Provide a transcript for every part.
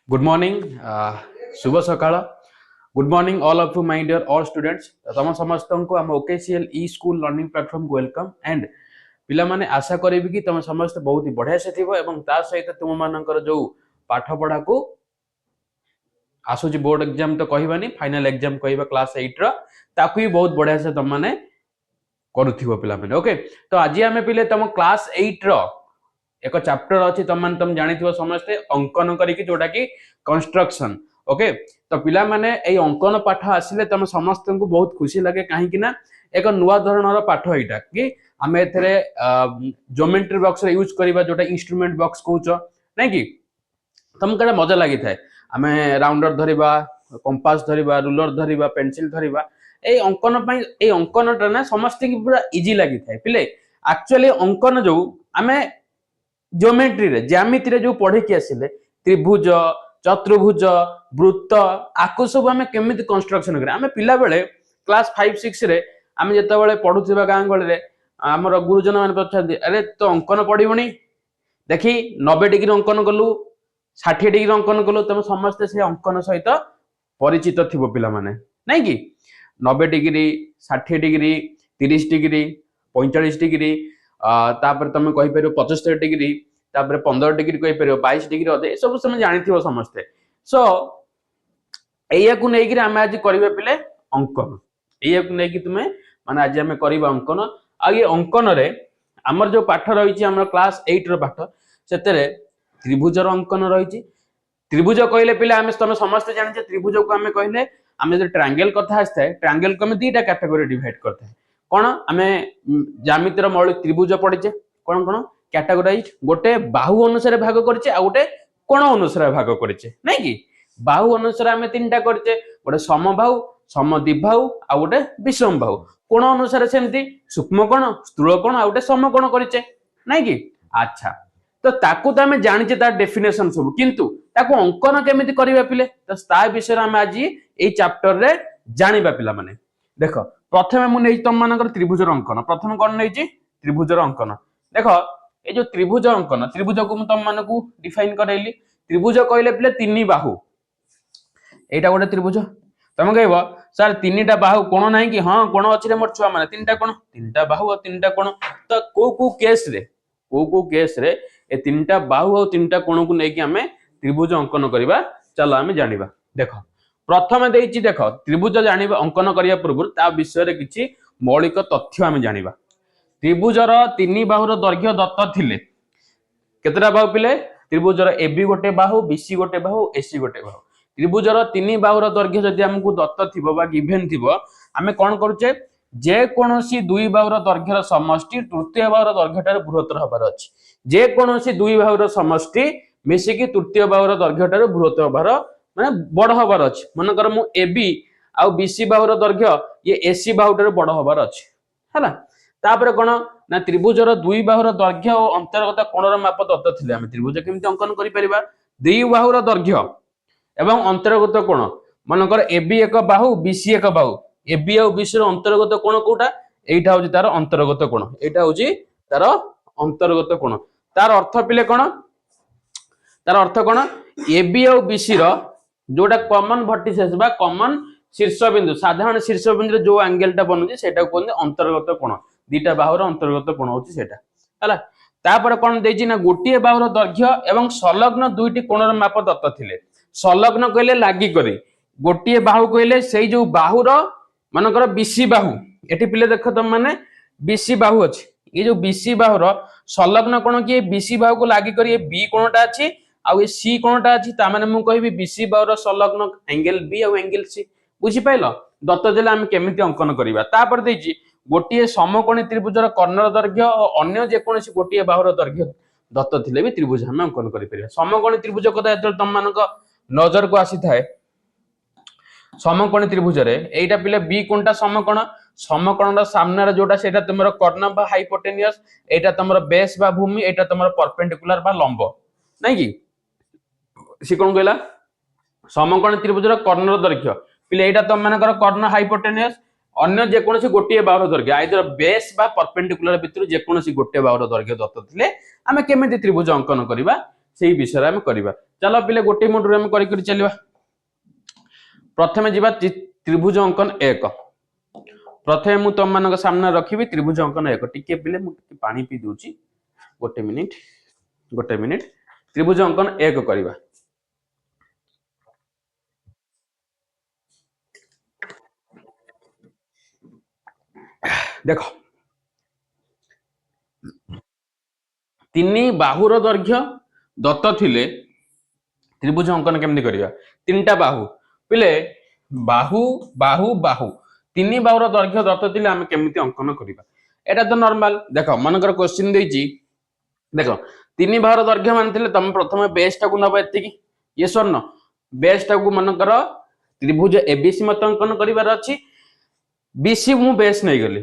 Good morning, शुभ सकाळ. Good morning all of you my dear all students. तम समस्तंको हम OKCL ई school learning platform को welcome and पिला माने आशा करिबि कि तम समस्त बहुत ही बढ़िया से थिबो एवं ता सहित तुम मानकर जो पाठ पढ़ा को आसुची बोर्ड एग्जाम तो कहबानी फाइनल एग्जाम कहबा क्लास 8 रो ताकू ही बहुत बढ़िया से तुम माने करूथिबो पिला माने. ओके, तो आज आमे पिले तुम क्लास 8 रो एक चैप्टर अच्छी तुम जानी समस्ते अंकन करिकी जोटा कि कंस्ट्रक्शन. ओके, तो पिला माने ए अंकन पाठ आसिले तुम समस्त को बहुत खुशी लगे कहीं ना एक नुआ धरणर पाठ एटा कि आम एथरे ज्योमेट्री बॉक्स यूज करबा जोटा इंस्ट्रूमेंट बॉक्स कहूच नहीं कि तुमको मजा लगी थाए. आम राउंडर धरिबा, कंपास धरिबा, रूलर धरिबा, पेंसिल धरिबा ए अंकन पई ए अंकनटा ना समस्त की पूरा इजी लगी थाए. पिले एक्चुअली अंकन जो आमे ज्योमेट्री रे ज्यामिति रे जो पढ़े कि आसिले त्रिभुज, चतुर्भुज, वृत्त आकु सब आमे केमिति कंस्ट्रक्शन करे. आमे पिला बेले क्लास 5 6 रे आमे जते बेले पढुथिबा गां गळे रे हमर गुरुजन माने पछादी अरे तो अंकन पढिबोनी देखि 90 डिग्री अंकन कलु, 60 डिग्री अंकन कलु, तुम समस्त से अंकन सहित परिचित थिबो पिला माने नहीं कि 90 डिग्री, 60 डिग्री, 30 डिग्री, 45 डिग्री, तापर तुम कहि परियो 75 डिग्री, तापर 15 डिग्री कहि परियो, 22 डिग्री अदे ए सब तुम जानिथिबो समस्ते. सो एया को नै कि हम आज करिबा पिले अंकन. एया को नै कि तुमे माने आज हम करिबा अंकन. आ ये अंकन रे हमर जो पाठ रहिछि हमर क्लास 8 रो पाठ सेतेरे त्रिभुजर अंकन रहिछि. त्रिभुज कहले पिले हम तुम समस्त जानि जे त्रिभुज को हम कहले हम जे ट्रायंगल कथा आस्ते ट्रायंगल को हम दुईटा कैटेगरी डिवाइड करते हैं. कौन आमे ज्यामितिर मौलिक त्रिभुज पढ़िचे कौन कौन कैटेगराइज गोटे बाहु अनुसार भाग करचे आ गोटे कोण अनुसार भाग करचे नहीं कि बाहु अनुसार आमे तीनटा करचे गोटे समबाहु, समद्विबाहु आ गोटे विषमबाहु. कोण अनुसार सेमती सूक्ष्म कोण, स्थूल कोण आ गोटे समकोण करचे नहीं कि. अच्छा, तो ताकू तो आमे जानिचे तार डेफिनेशन सब किंतु ताकू अंकन केमिति करिबा पिले तो ता विषय आमे आज ए चैप्टर रे जानिबा पिला माने. देखो प्रथमे मु नै तुम मानकर त्रिभुजर अंकन. प्रथम कोन नै त्रिभुजर अंकन. देखो ए जो त्रिभुज अंकन त्रिभुज को तुम मानकू डिफाइन करैली. त्रिभुज कहले पिले तीन बाहु. एटा गोटे त्रिभुज. तुम कहबो सर तीनटा बाहु कोण नाही कि हां कोण अछि रे मोर छुआ माने तीनटा कोण, तीनटा बाहु और तीनटा कोण. तो को केस रे ए तीनटा बाहु और तीनटा कोण को नै कि हमें त्रिभुज अंकन करबा. चलो हमें जानिबा. देखो प्रथम देइछि देखो त्रिभुज जानिबा अंकन करिया पूर्व ता विषय रे किछि मौलिक तथ्य आमे जानिबा. त्रिभुजर तीन बाहुर दैर्घ्य दत्त थिले केतरा बाहु पिले त्रिभुजर एबी गोटे बाहु, बीसी गोटे बाहु, एसी गोटे बाहु. त्रिभुजर तीन बाहुर दैर्घ्य जदि हमकु दत्त थिबो बा गिवन थिबो आमे कोन करूचे जे कोनोसी दुई बाहुर दैर्घ्यर समष्टि तृतीय बाहुर दैर्घ्यटार बृहत्तर हबार अछि. जे कोनोसी दुई बाहुर समष्टि मिसी कि तृतीय बाहुर दैर्घ्यटार बृहत्तर हबार माने बड़ हबार अछि. मनकर मु एबी आ बीसी बाहुर दैर्घ्य ये एसी बाहुटार बड़ हबार अछि हला. तापर कोन ना त्रिभुजर दुई बाहुर दैर्घ्य और अंतर्गत कोणर माप दत्त थिले आमे त्रिभुज केमिति अंकन करि परिबा. दुई बाहुर दैर्घ्य एवं अंतर्गत कोण मनकर एबी एक बाहु, बीसी एक बाहु. एबी और बीसी रो अंतर्गत कोण कोटा एटा होची तार अंतर्गत कोण. एटा होची तार अंतर्गत कोण. तार अर्थ पिले कोण तार अर्थ कोण एबी और बीसी रो जोटा कॉमन वर्टिसेस बा कॉमन शीर्षबिंदु साधारण शीर्षबिंदु जो एंगलटा बनुची सेटा कोन अंतर्गत कोण. दीटा बाहुर अंतर्गत कोण होची सेटा हला. तापर कोन देजी ना गोटिए बाहुर दैर्घ्य एवं संलग्न दुईटी कोणर माप दत्त थिले. संलग्न कहले लागि करी, गोटिए बाहु कहले सेई जो बाहुर मानकर बीसी बाहु. एठी पिले देख तुम माने बीसी बाहु अछि. ये जो बीसी बाहुर संलग्न कोण कि बीसी बाहु को लागि करी बी कोणटा अछि आ ये सी कोणटा अछि. ता माने मु कहबी बीसी बाहुर संलग्न एंगल बी और एंगल सी. बुझी पाइलो दत्त देले हम केमिति अंकन करिबा. तापर देछि गोटिए समकोणी त्रिभुजर कर्णर दैर्घ्य और अन्य जे कोनसी गोटिए बाहुर दैर्घ्य दत्त थिले भी त्रिभुज हम अंकन करि परिबा. समकोणी त्रिभुज कथा जत तुम मानक नजर को आसी थाए समकोणी त्रिभुज रे एटा पिले बी कोणटा समकोण. समकोणर सामने रे जोटा सेटा तुमरो कर्ण बा हाइपोटेनियस, एटा तुमरो बेस बा भूमि, एटा तुमरो परपेंडिकुलर बा लंब नै कि. सी कोन कहला समकोणी त्रिभुजर कर्णर दैर्घ्य पिले एटा तुम मानकर कर्ण हाइपोटेनियस. अन्य जे कोनसी गोटिए बाहुर दैर्घ्य आइदर बेस बा परपेंडिकुलर भितर जे कोनसी गोटिए बाहुर दैर्घ्य दत्त थिले आमे केमिति त्रिभुज अंकन करिबा सेही विषय आमे करिबा. चलो पिले गोटे मुंडू हम करी चलिए प्रथमे जीवा त्रिभुज अंकन एक प्रथमे मु तुम मान सामने रखी त्रिभुज अंकन एक टिके पिले मुझे पानी पी दूची गोटे मिनिट त्रिभुज अंकन एक करवा देख तीन बाहुर दैर्घ्य दत्त थिले त्रिभुज अंकन केमती करवा तीन टा बाहु पिले बाहु बाहु बाहु तीन बाहुर दैर्घ्य दत्त थिले आम केमती अंकन करवा एटा तो नॉर्मल देख मनकर क्वेश्चन देछि देख तीन बाहुर दैर्घ्य मान तुम प्रथम बेस टाक नब एति ये स्वर्ण बेस टाक मनकर त्रिभुज एबीसी मत अंकन करिवार अछि बीसी मु बेस नहीं गली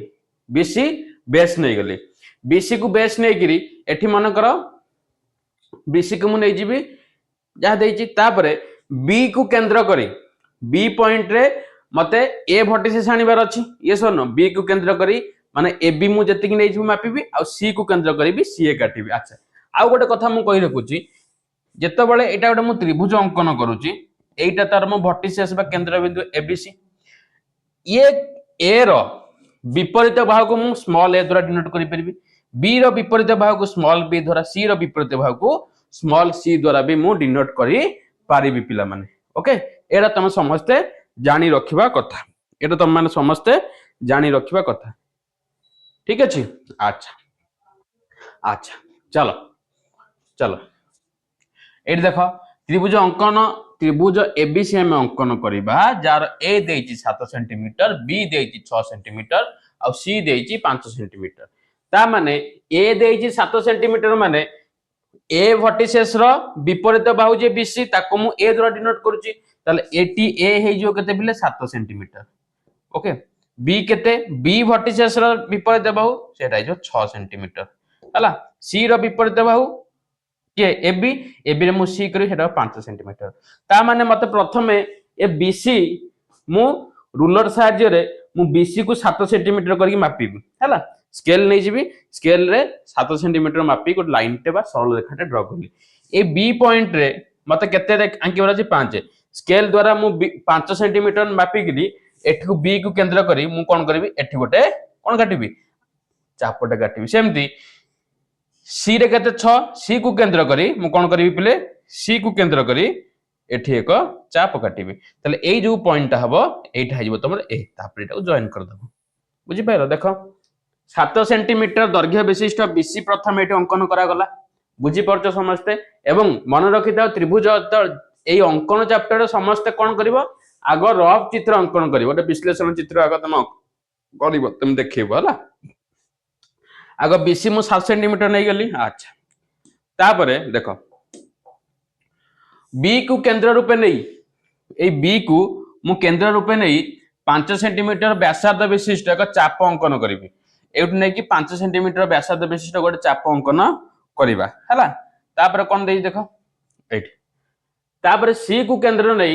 बीसी बेस नहीं गली बीसी को बेस नहीं गिरी एठी मनकर बीसी को मु नहीं जीवी जहाँ देछि तापरे बी को केंद्र करी बी पॉइंट रे मते ए वर्टिसेस आनिबार अछि ये सुन बी को केंद्र करी माने ए बी मु जति कि नै छु मापिबी आ सी को केंद्र करी भी सी ए काटिबी अच्छा आ गोटे कथा मु कहि रखुची जेते बेले एटा गोटे मु त्रिभुज अंकन करूची एटा तार मु वर्टिसेस बा केंद्र बिंदु एबीसी ये ए रो विपरीत भाग को मु स्मॉल ए द्वारा डिनोट करि परबी बी रो विपरीत भाग को स्मॉल बी द्वारा सी रो विपरीत भाग को स्मॉल सी द्वारा भी मु डिनोट करि पारिबी पिला माने ओके एटा तुम समस्ते जानी रखिबा कथा एटा तुम माने समस्ते जानी रखिबा कथा ठीक अछि अच्छा अच्छा चलो चलो एटी देख त्रिभुज अंकन त्रिभुज एबीसी हम अंकन करबा जार ए देछि 7 सेंटीमीटर बी देछि 6 सेंटीमीटर और सी देछि 5 सेंटीमीटर ता माने ए देछि 7 सेंटीमीटर माने ए वर्टिसेस रो विपरीत बाहु जे बीसी ताको मु ए द्वारा डिनोट करूची ताले एटी ए हे जो केते बिले 7 सेंटीमीटर ओके बी केते बी वर्टिसेस रो विपरीत बाहु सेटा जो 6 सेंटीमीटर हला सी रो विपरीत बाहु के एबी एबी रे मु सी करी सेटा 5 सेंटीमीटर ता माने मते प्रथमे ए बीसी मु रूलर साहाय्य रे मु बीसी को 7 सेंटीमीटर करके मापिबी हला स्केल नै जिबी स्केल रे 7 सेंटीमीटर मापी को लाइन टे बा सरल रेखाटे ड्रा करली ए बी पॉइंट रे मते केते आंकी बरा 5 स्केल द्वारा मु 5 सेंटीमीटर मापी गिली एठी को बी को केंद्र करी मु कोन करबी एठी गोटे कोन काटिबी चापटे काटिबी सेमती सी रे केते 6 सी को केंद्र करी मु कोन करबी पिले सी को केंद्र करी एठी एक चाप काटिबी तले एई जो पॉइंट हबो एटा हइबो तमर ए तापर एटा को जॉइन कर दबो बुझी पाइलो देखो 7 सेंटीमीटर दैर्घ्य विशिष्ट बीसी प्रथम एटी अंकन करा गला बुझी परछ समस्ते एवं मन रखि था त्रिभुज एई अंकन चैप्टर समस्ते कोन करबो आग रफ चित्र अंकन करबो ओटे विश्लेषण चित्र आग तुम करबो तुम देखिबो हला आग बीसी मु 7 सेंटीमीटर नै गली अच्छा तापरे देखो बी को केंद्र रूपे नै ए बी को मु केंद्र रूपे नै 5 सेंटीमीटर व्यासार्ध विशिष्ट एक चाप अंकन करिवि एउट नै कि 5 सेंटीमीटर व्यासार्ध विशिष्ट गोटे चाप अंकन करबा हला तापरे कोन देई देखो एठी तापरे सी को केंद्र नै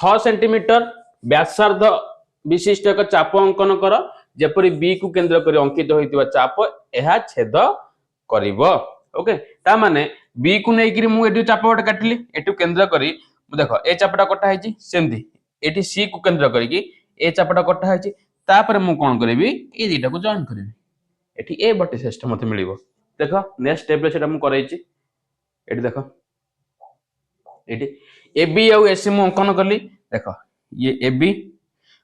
6 सेंटीमीटर व्यासार्ध विशिष्ट एक चाप अंकन कर जेपरि बी को केंद्र करी अंकित होइतिबा चाप एहा छेद करिवो ओके ता माने बी को नै कि मु एठी चाप गोटे काटली एठी केंद्र करी देखो ए चापटा कटा हैची सेमती एठी सी को केंद्र करी कि ए चापटा कटा हैची तापरे मु कोन करबी ए दुटा को जॉइन करबी एठी ए वर्टिसेस मते मिलिबो देखो नेक्स्ट स्टेप रे सेटा मु करैची एठी देखो एठी एबी और एसी मु अंकन करली देखो ये एबी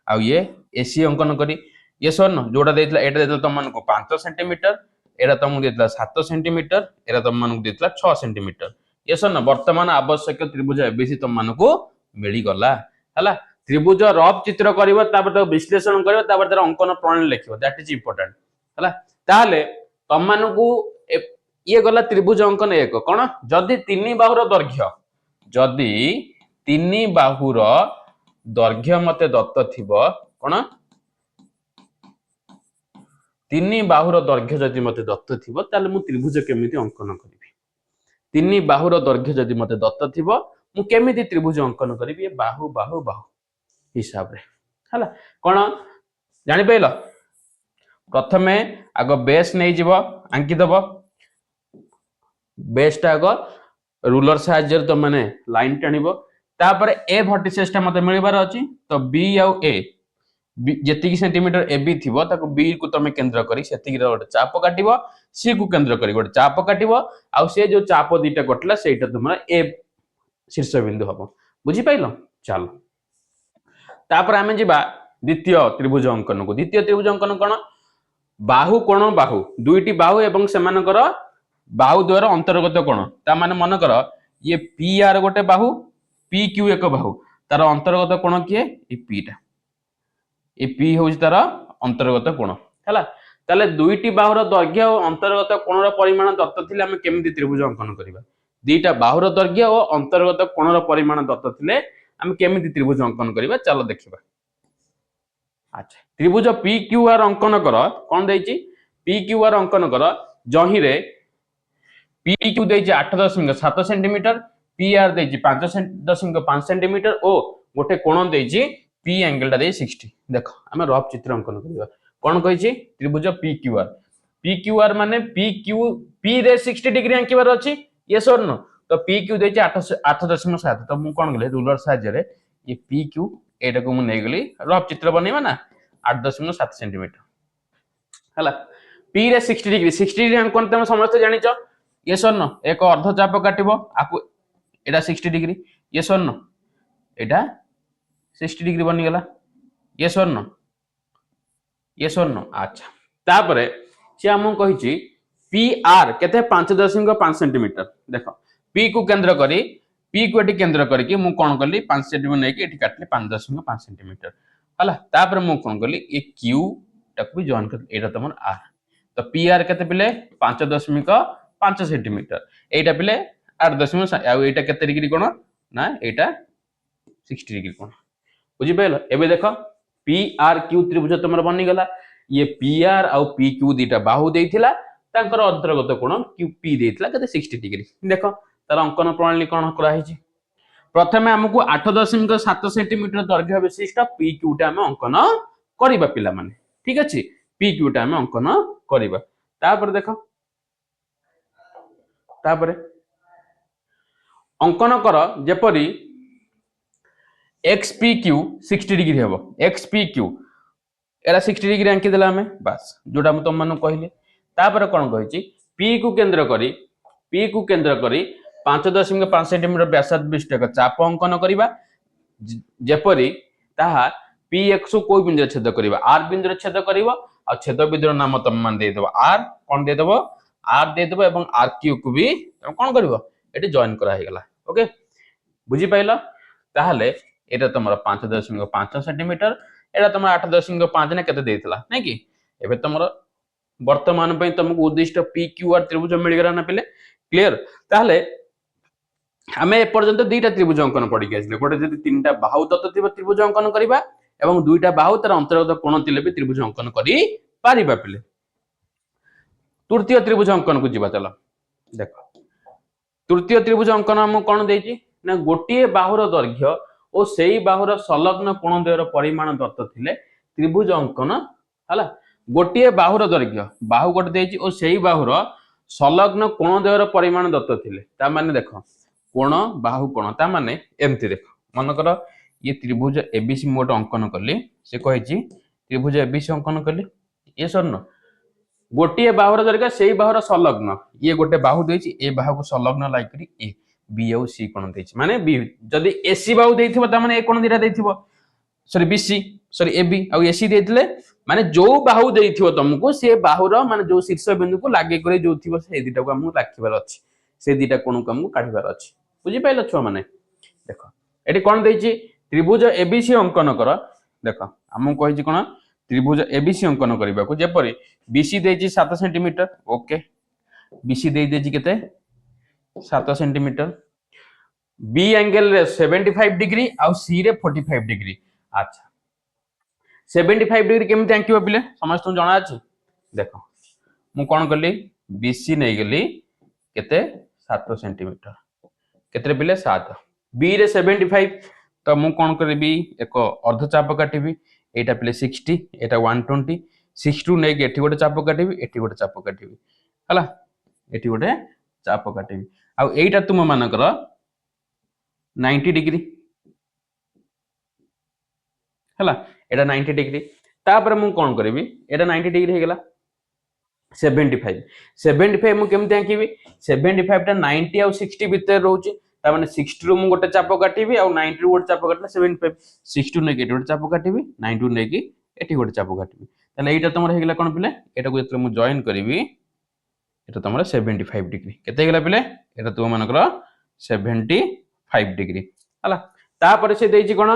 और ये एसी अंकन करी ये स्वर्ण जोड़ा देतला एटा देतला तुम मन को 5 सेंटीमीटर एटा तुमको देतला 7 सेंटीमीटर एटा तुम मन को देतला 6 सेंटीमीटर ये स्वर्ण वर्तमान आवश्यक त्रिभुज एबीसी तुम मन को मिली गला हला त्रिभुज रफ चित्र करिवो तापर तो विश्लेषण करिवो तापर तार अंकन प्रणाली लिखिवो दैट इज इंपोर्टेंट हला ताले तुम मन को ये गला त्रिभुज अंकन एक कोन जदी तीन बाहुर दैर्घ्य जदी तीन बाहुर दैर्घ्य मते दत्त थिबो कोन तीन बाहुर दैर्घ्य जदि मते दत्त थिबो ताले मु त्रिभुज केमिति अंकन करिवि तीन बाहुर दैर्घ्य जदि मते दत्त थिबो मु केमिति त्रिभुज अंकन करिवि बाहु बाहु बाहु हिसाब रे हला कोन जानि पैलो प्रथमे आगो बेस नै जिवो आंकी दबो बेस टा आगो रूलर साहाय्य तो मैंने लाइन टाणिबो तापर ए वर्टिसेस टा मते मिलबार अछि तो बी आउ ए जेतिकी सेंटीमीटर ए बी थिबो ताको बी को तमे केंद्र करी सेतिकी रो गोटे चाप काटिबो सी को केंद्र करी गोटे चाप काटिबो आ से जो चाप दीटा कटला सेटा तुमरा ए शीर्ष बिंदु हबो बुझी पाइलो चलो तापर आमे जिबा द्वितीय त्रिभुज अंकन को द्वितीय त्रिभुज अंकन कोन बाहु कोण बाहु दुईटी बाहु एवं सेमानकर बाहु द्वार अंतर्गत कोण ता माने मन कर ये पी आर गोटे बाहु पी क्यू एक बाहु तार अंतर्गत कोण किए ए पी टा ए पी होउछ तार अंतर्गत कोण हला ताले दुईटी बाहुर दैर्घ्य और अंतर्गत कोणर परिमाण दत्त थिले हम केमिति त्रिभुज अंकन करिबा दुईटा बाहुर दैर्घ्य और अंतर्गत कोणर परिमाण दत्त थिले हम केमिति त्रिभुज अंकन करिबा चलो देखिबा अच्छा त्रिभुज पी क्यू आर अंकन कर कोन दैछि पी क्यू आर अंकन कर जही रे पी क्यू दैछि 8.7 सेंटीमीटर पी आर दैछि 5.5 सेंटीमीटर ओ गोटे कोण दैछि पी एंगल टा दे 60 देखो हम रफ चित्र अंकन करिबा कोन कहिछि त्रिभुज पी क्यू आर माने पी रे 60 डिग्री अंकिबार अछि यस और नो तो पी क्यू दैछि 8.7 तो मु कोन गले रूलर साहाय्य रे ये पी क्यू एटा को मु नै गली रफ चित्र बनेबा ना 8.7 सेंटीमीटर हला पी रे 60 डिग्री अंकन तमे समस्त जानिचो यस और नो एक अर्ध चाप काटिबो आकु एटा 60 डिग्री यस और नो एटा 60 डिग्री बनी गला यस और नो अच्छा तापरे से हम कहिछि पी आर केते 5.5 सेंटीमीटर देखो पी को केंद्र करी पी को एटी केंद्र करके मु कोन करली 5 सेंटीमीटर नै के एटी काटली 5.5 सेंटीमीटर हला तापर मु कोन करली ए क्यू टाको भी जॉइन कर एटा तमन आर तो पी आर केते पिले 5.5 सेंटीमीटर एटा पिले 8.7 आ एटा केते डिग्री कोन ना एटा 60 डिग्री कोन बुझी पाइलो एबे देखो पी आर क्यू त्रिभुज तमर बनी गला ये पी आर आ पी क्यू दीटा बाहु देइथिला तांकर अंतर्गत कोण क्यू पी देइथिला केते 60 डिग्री देखो तार अंकन प्रणाली कोन करा हिची प्रथमे हमकु 8.7 सेंटीमीटर दैर्घ्य विशिष्ट पी क्यू टा हम अंकन करिबा पिला माने ठीक अछि पी क्यू टा हम अंकन करिबा तापर देखो तापर अंकन कर जेपरी XPQ 60 डिग्री हेबो XPQ एरा 60 डिग्री अंकी देला हमें बस जोटा हम तुम मानु कहले तापर कोन कहिछि P को केंद्र करी 5.5 सेंटीमीटर व्यासार्ध विशिष्ट चाप अंकन करिबा जेपरी ताहा PX को कोई बिंदु छेद करिबा R बिंदु छेद करिबो आ छेद बिंदु नाम तुम मान दे देबो R कोन दे देबो R दे देबो एवं RQ को भी कोन करिवो एटी जॉइन करा हे गला ओके बुझी पाइलो ताहले एटा तमरा 5.5 सेंटीमीटर एटा तमरा 8.5 ने केते देइतला नै कि एबे तमरा वर्तमान पई तुमको उद्दिष्ट पी क्यू आर त्रिभुज मिल गरा ना पिले क्लियर ताहले हमें ए पर्यंत दुईटा त्रिभुज अंकन पड़ी गेसले गोटे जदी तीनटा बाहु दत्त त्रिभुज अंकन करिबा एवं दुईटा बाहु तर अंतर्गत कोण थिले भी त्रिभुज अंकन करी पारिबा पिले तृतीय त्रिभुज अंकन को जिबा चला देखो तृतीय त्रिभुज अंकन हम कोन देछि ना गोटिए बाहुर दैर्घ्य ओ सेई बाहुर संलग्न कोण द्वयर परिमाण दत्त थिले त्रिभुज अंकन हला गोटिए बाहुर दैर्घ्य बाहु गोटे देछि ओ सेई बाहुर संलग्न कोण द्वयर परिमाण दत्त थिले ता माने देखो कोण बाहु कोण ता माने एमति देखो मन कर ये त्रिभुज एबीसी मोट अंकन करली से कहिछि त्रिभुज एबीसी अंकन करली ये सरन गोटिए बाहुर दैर्घ्य सेई बाहुर संलग्न ये गोटे बाहु देछि ए बाहु को संलग्न लाइक करी ए बी आउ सी कोण देछि माने बी जदी एसी बाहु देथिबो त माने ए कोण दिटा देथिबो सॉरी बीसी सॉरी एबी आउ एसी देथिले माने जो बाहु देथिबो तुमको से बाहुर माने जो शीर्ष बिंदु को लागे करे जो थिबो से दिटा को हमहु राखिबार अछि से दिटा कोण को हमहु काढिबार अछि बुझी पाइलो छुआ माने देखो एटी कोण देछि त्रिभुज एबीसी अंकन कर देखो हमहु कहिछि कोण त्रिभुज एबीसी अंकन करिबा को जेपरि बीसी देछि 7 सेंटीमीटर ओके बीसी देइ देछि केते 7 सेंटीमीटर बी एंगल रे 75 डिग्री आ सी रे 45 डिग्री अच्छा 75 डिग्री केमते आंकिबो पिले समस्त जणा अछि देखो मु कोन करली बीसी नै गेली केते 7 सेंटीमीटर केते पिले 7 बी रे 75 तो मु कोन करबी एक अर्ध चाप काटिबी एटा पिले 60 एटा 120 62 नै के एठी गोटे चाप काटिबी एठी गोटे चाप काटिबी हला एठी गोटे चाप काटिबी आउ एटा तुम मानकर 90 डिग्री हला एटा 90 डिग्री तापर मु कोन करबी एटा 90 डिग्री हे गेला 75 75 मु केमते आंकीबी 75 टा 90 आ 60 भीतर रहउची ता माने 60 रु मु गोटे चाप काटीबी आ 90 रु गोटे चाप काटला 75 60 ने के गोटे चाप काटीबी 90 ने के एठी गोटे चाप काटीबी ताले एटा तमर हे गेला कोन पिले एटा को जत्रे मु जॉइन करबी एटा तमर 75 डिग्री केते हे गेला पिले एटा तुम मानकर 75 डिग्री हला तापर से देइची कोन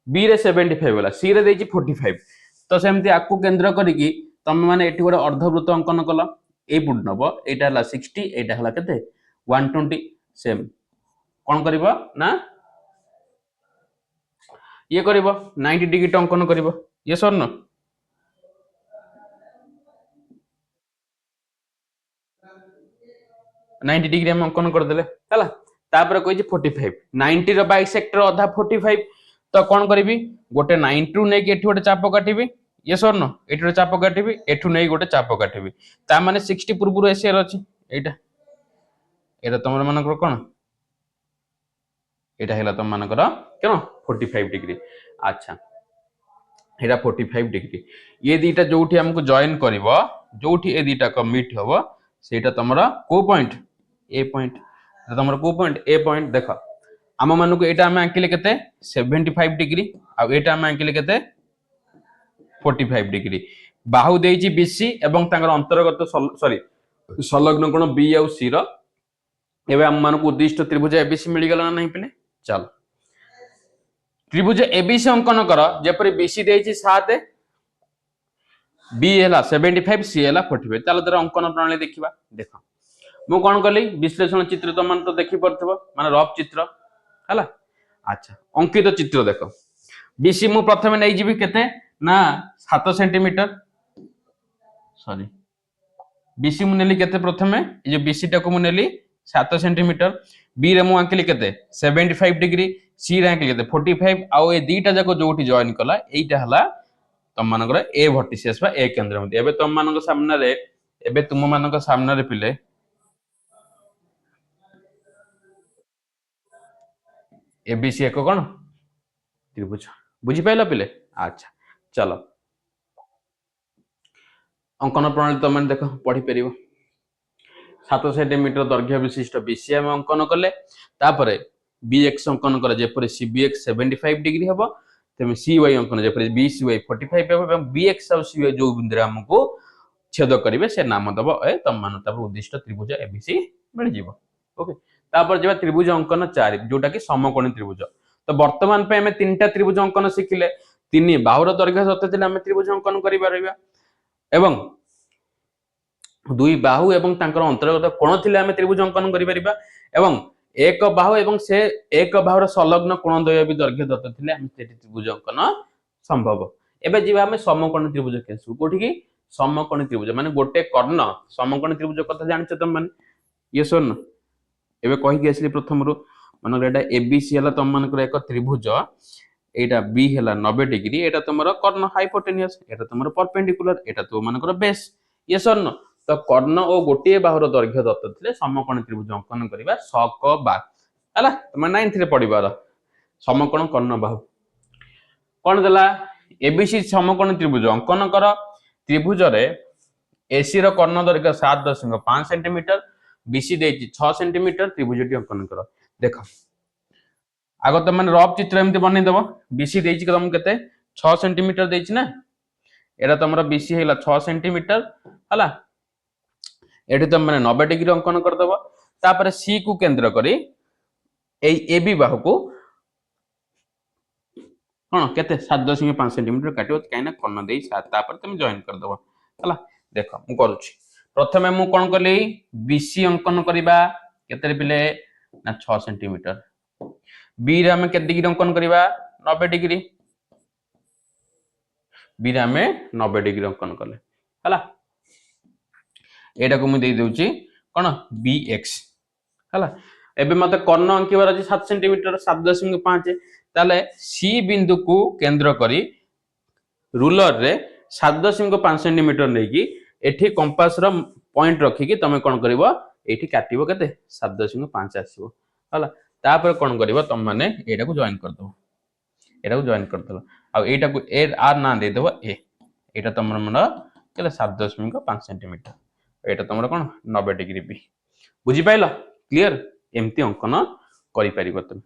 बी रे 75 वाला सी रे देइची 45 तो सेमती आकु केंद्र करिकी तमे माने एठी गोटे अर्धवृत्त अंकन कला ए पुट नबो एटा हला 60 एटा हला केते 120 सेम कोन करबो ना ये करबो 90 डिग्री अंकन करबो ये सर न 90 डिग्री हम अंकन कर देले हला तापर कहै छी 45 90 रो बाइसेक्टर आधा 45 तो कौन करी गोटे 90 नहीं एठी गोटे चाप काटिबी ये सर न एठी गोटे चाप काटिबी एठू नहीं गोटे चाप काटिबी ता माने 60 पूर्व एसियर अछि एटा एटा तमर मानकर कोन एटा हैला तम मानकर केन 45 डिग्री अच्छा एटा 45 डिग्री ये दीटा जोठी हमको जॉइन करबो जोठी ए दीटा को मीट होबो सेटा तमरा को पॉइंट ए पॉइंट तमरा को पॉइंट ए पॉइंट देखो आम मानक एटा हम आंकिले केते 75 डिग्री आ एटा हम आंकिले केते 45 डिग्री बाहु देइची बीसी एवं तांगर अंतर्गत सॉरी संलग्न कोण बी आ सी रो एबे हम मानक उद्दिष्ट त्रिभुज एबीसी मिल गेला नहीं पिले चल त्रिभुज एबीसी अंकन कर जेपरि बीसी देइची 7 बी हैला 75 सी हैला 45 ताले दर अंकन प्रणाली देखिबा देखो मु कोन करली विश्लेषण चित्र तो मन तो देखि परथबो माने रफ चित्र हला अच्छा अंकित चित्र देखो बीसी मु प्रथमे नै जिबी केते ना 7 सेंटीमीटर सॉरी बीसी मु नेली केते प्रथमे ए जे बीसी टाको मु नेली 7 सेंटीमीटर बी रे मु आंकिली केते 75 डिग्री सी रे आंकिली केते 45 आ ए दीटा जाको जोठी जॉइन कला एइटा हला तम मानकर ए वर्टिसेस बा ए केंद्र में एबे तम मानक सामने रे एबे तुम मानक सामने रे पिले एबीसी एक कोन त्रिभुज बुझी पाइला पिले अच्छा चलो अंकन प्रणाली तो मन देखो पढ़ी परिबो 7 सेंटीमीटर दैर्घ्य विशिष्ट बीसी हम अंकन कले तापरे बीएक्स अंकन करे जेपरे सीबीएक्स 75 डिग्री हबो तेमे सीवाई अंकन जेपरे बीसीवाई 45 हबो एवं बीएक्स और सीवाई जो बिंदु हमको छेद करिवे से नाम दबो ए तम मान तापर उद्दिष्ट त्रिभुज एबीसी मिल जिवो ओके तापर जेबा त्रिभुज अंकन 4 जोटा कि समकोणी त्रिभुज तो वर्तमान पे हमें तीनटा त्रिभुज अंकन शिखिले तीन बाहुर दैर्घ्य सत्य थिले हम त्रिभुज अंकन करि परबा एवं दुई बाहु एवं तांकर अंतर्गत कोण थिले हम त्रिभुज अंकन करि परबा एवं एक बाहु एवं से एक बाहुर संलग्न कोण द्वय भी दैर्घ्य दत्त थिले हम सेठी त्रिभुज अंकन संभव एबे जीवा हम समकोणी त्रिभुज केसु कोठी की समकोणी त्रिभुज माने गोटे कर्ण समकोणी त्रिभुज कथा जानिछ तुम माने ये सुन एबे कहि के असली प्रथम रु माने एटा एबीसी हला तुम मानकर एक त्रिभुज एटा बी हला 90 डिग्री एटा तुमरो कर्ण हाइपोटेनियस एटा तुमरो परपेंडिकुलर एटा तो मानकर बेस ये सुन तो कर्ण और गोटे बाहुर दैर्घ्य दत्त थिले समकोण त्रिभुज अंकन करिबा शक बा हला तुम 9th रे पढिबार समकोण कर्ण बाहु कोन देला एबीसी समकोण त्रिभुज अंकन कर त्रिभुज रे एसी रो कर्ण दैर्घ्य 7.5 सेंटीमीटर बीसी देछि 6 सेंटीमीटर त्रिभुजटी अंकन कर देखो आगो तो माने रफ चित्र एमति बनै देबो बीसी देछि तुम केते 6 सेंटीमीटर देछि ना एटा तमरा बीसी हैला 6 सेंटीमीटर हला एठी तुम माने 90 डिग्री अंकन कर देबो तापर सी को केंद्र करी ए एबी बाहु को कोन केते 7.5 सेंटीमीटर काटियो काइना कर्ण देइ तापर तुम जॉइन कर देबो हला देखो मु करूछि प्रथमे मु कोन करली बीसी अंकन करिबा केते रे पिले ना 6 सेंटीमीटर बी रे हम केते डिग्री अंकन करिबा 90 डिग्री बी रे हम 90 डिग्री अंकन करले हला एटा को मु दे देउची कोन बीएक्स हला एबे मते कर्ण अंकिबार अछि 7 सेंटीमीटर 7.5 ताले सी बिंदु को केंद्र करी रूलर रे 7.5 सेंटीमीटर नै कि एठी कंपास रो पॉइंट रखी कि तमे कोन करबो एठी काटिबो केते 7.5 आसीबो हला तापर कोन करबो तुम माने एटा को जॉइन कर दो एटा को जॉइन कर दो आ एटा को ए आर ना दे देबो ए एटा तमर मन केले 7.5 सेंटीमीटर एटा तमर कोन 90 डिग्री बी बुझी पाइलो क्लियर एमती अंकन करि परिबो तुम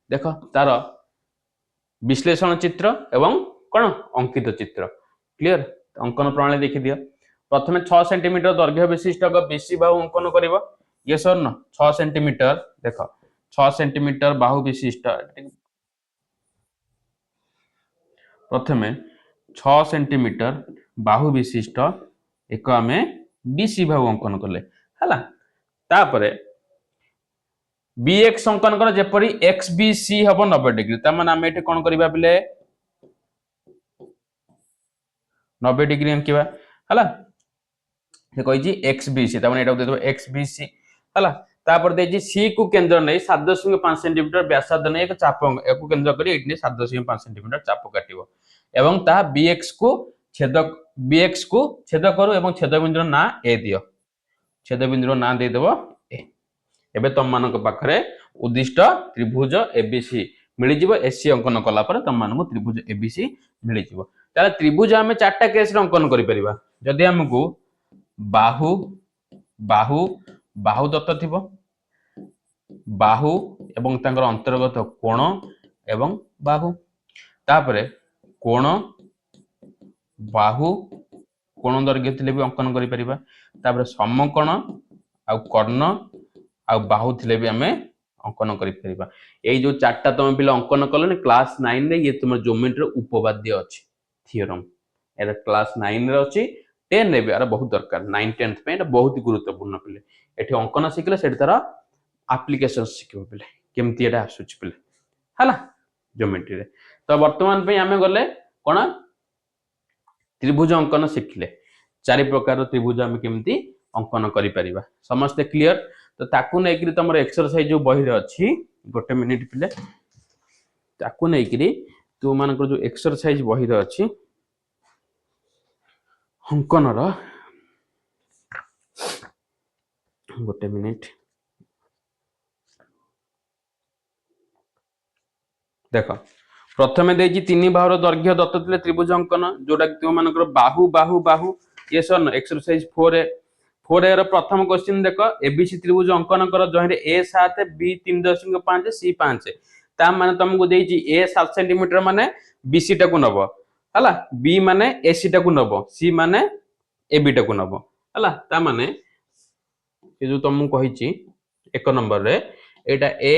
देखो तार विश्लेषण चित्र एवं कोन अंकित चित्र क्लियर अंकन प्रणाली देखि दियो प्रथमे 6 सेंटीमीटर दैर्घ्य विशिष्ट बीसी बाहु अंकन करिवो ये सर न 6 सेंटीमीटर देखो 6 सेंटीमीटर बाहु विशिष्ट प्रथमे 6 सेंटीमीटर बाहु विशिष्ट एक आमे बीसी बाहु अंकन करले हला तापरे बीएक्स अंकन कर जेपरी एक्सबीसी हबो 90 डिग्री त माने आमे एटे कोन करिबा बिले 90 डिग्री अंकिबा हला से कहि एक्सबीसी त माने एटा दे देबो एक्सबीसी हला तापर देजी सी को केंद्र नै 7.5 सेंटीमीटर व्यासार्ध नै एक चाप एक केंद्र करी एटने 7.5 सेंटीमीटर चाप काटिबो एवं ता बीएक्स को छेद करू एवं छेद बिंदु ना ए दियो छेद बिंदु ना दे देबो ए एबे तम मानक पाखरे उद्दिष्ट त्रिभुज एबीसी मिलि जिवो एसी अंकन कला पर तम मानक त्रिभुज एबीसी मिलि जिवो ताले त्रिभुज हमें चारटा केस रे अंकन करि परिबा जदि हमकु बाहु बाहु बाहु दत्त थिबो बाहु एवं तांकर अंतर्गत कोण एवं बाहु तापरे कोण बाहु कोण दैर्घ्य थिले भी अंकन करि परिबा तापरे समकोण आ कर्ण आ बाहु थिले भी हमें अंकन करि परिबा एई जो चारटा तुम पिला अंकन कलनि क्लास 9 रे ये तुम ज्योमेट्री उपपाद्य अछि थ्योरम एरा क्लास 9 रे अछि 10 रे भी आर बहुत दरकार 9 10th पे एटा बहुत गुरुत्वपूर्ण पिले एठी अंकन सिखले सेठी तारा एप्लीकेशन सिखिबो पिले केमति एटा आसुच पिले हला ज्योमेट्री रे तो वर्तमान पे हमें गले कोन त्रिभुज अंकन सिखले चारि प्रकार त्रिभुज हम केमति अंकन करि परिबा समस्त क्लियर तो ताकू नै कि तमर एक्सरसाइज जो बही रे अछि गोटे मिनिट पिले ताकू नै कि तू मानकर जो एक्सरसाइज बही रे अछि अंकन रो गोटे मिनिट देखो प्रथमे देजी तीन बाहुर दैर्घ्य दत्त थिले त्रिभुज अंकन जोटा कि मानकर बाहु बाहु बाहु ये सन एक्सरसाइज 4 एर प्रथम क्वेश्चन देखो एबीसी त्रिभुज अंकन कर जहि रे ए 7 बी 3.5 सी 5 ता माने तुमको देजी ए 7 सेंटीमीटर माने बीसी टा को नबो हला बी माने एसी टा को नबो सी माने एबी टा को नबो हला ता माने ये जो तुमको कहिची एक नंबर रे एटा ए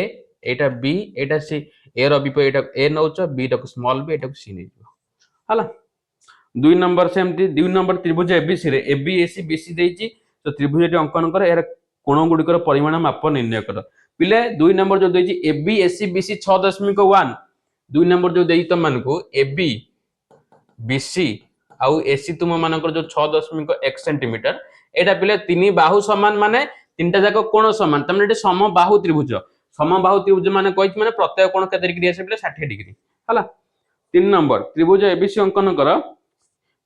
एटा बी एटा सी ए रो बी एटा ए नौच बी टा को स्मॉल बी एटा को सी नै जो हला दुई नंबर सेमती दुई नंबर त्रिभुज एबीसी रे एबीएसी बीसी देची तो त्रिभुज अंकन कर यार कोण गुडिकर परिमाण माप निर्णय कर पिले दुई नंबर जो देची एबीएसी बीसी 6.1 दुई नंबर जो देई तम मानको एबी बीसी आउ एसी तुम मानकर जो 6.1 सेंटीमीटर एटा पिले तीन बाहु समान माने तीनटा जाक कोण समान तमने एटे समबाहु त्रिभुज माने कहि माने प्रत्येक कोण केते डिग्री आसे पिले 60 डिग्री हला 3 नंबर त्रिभुज एबीसी अंकन कर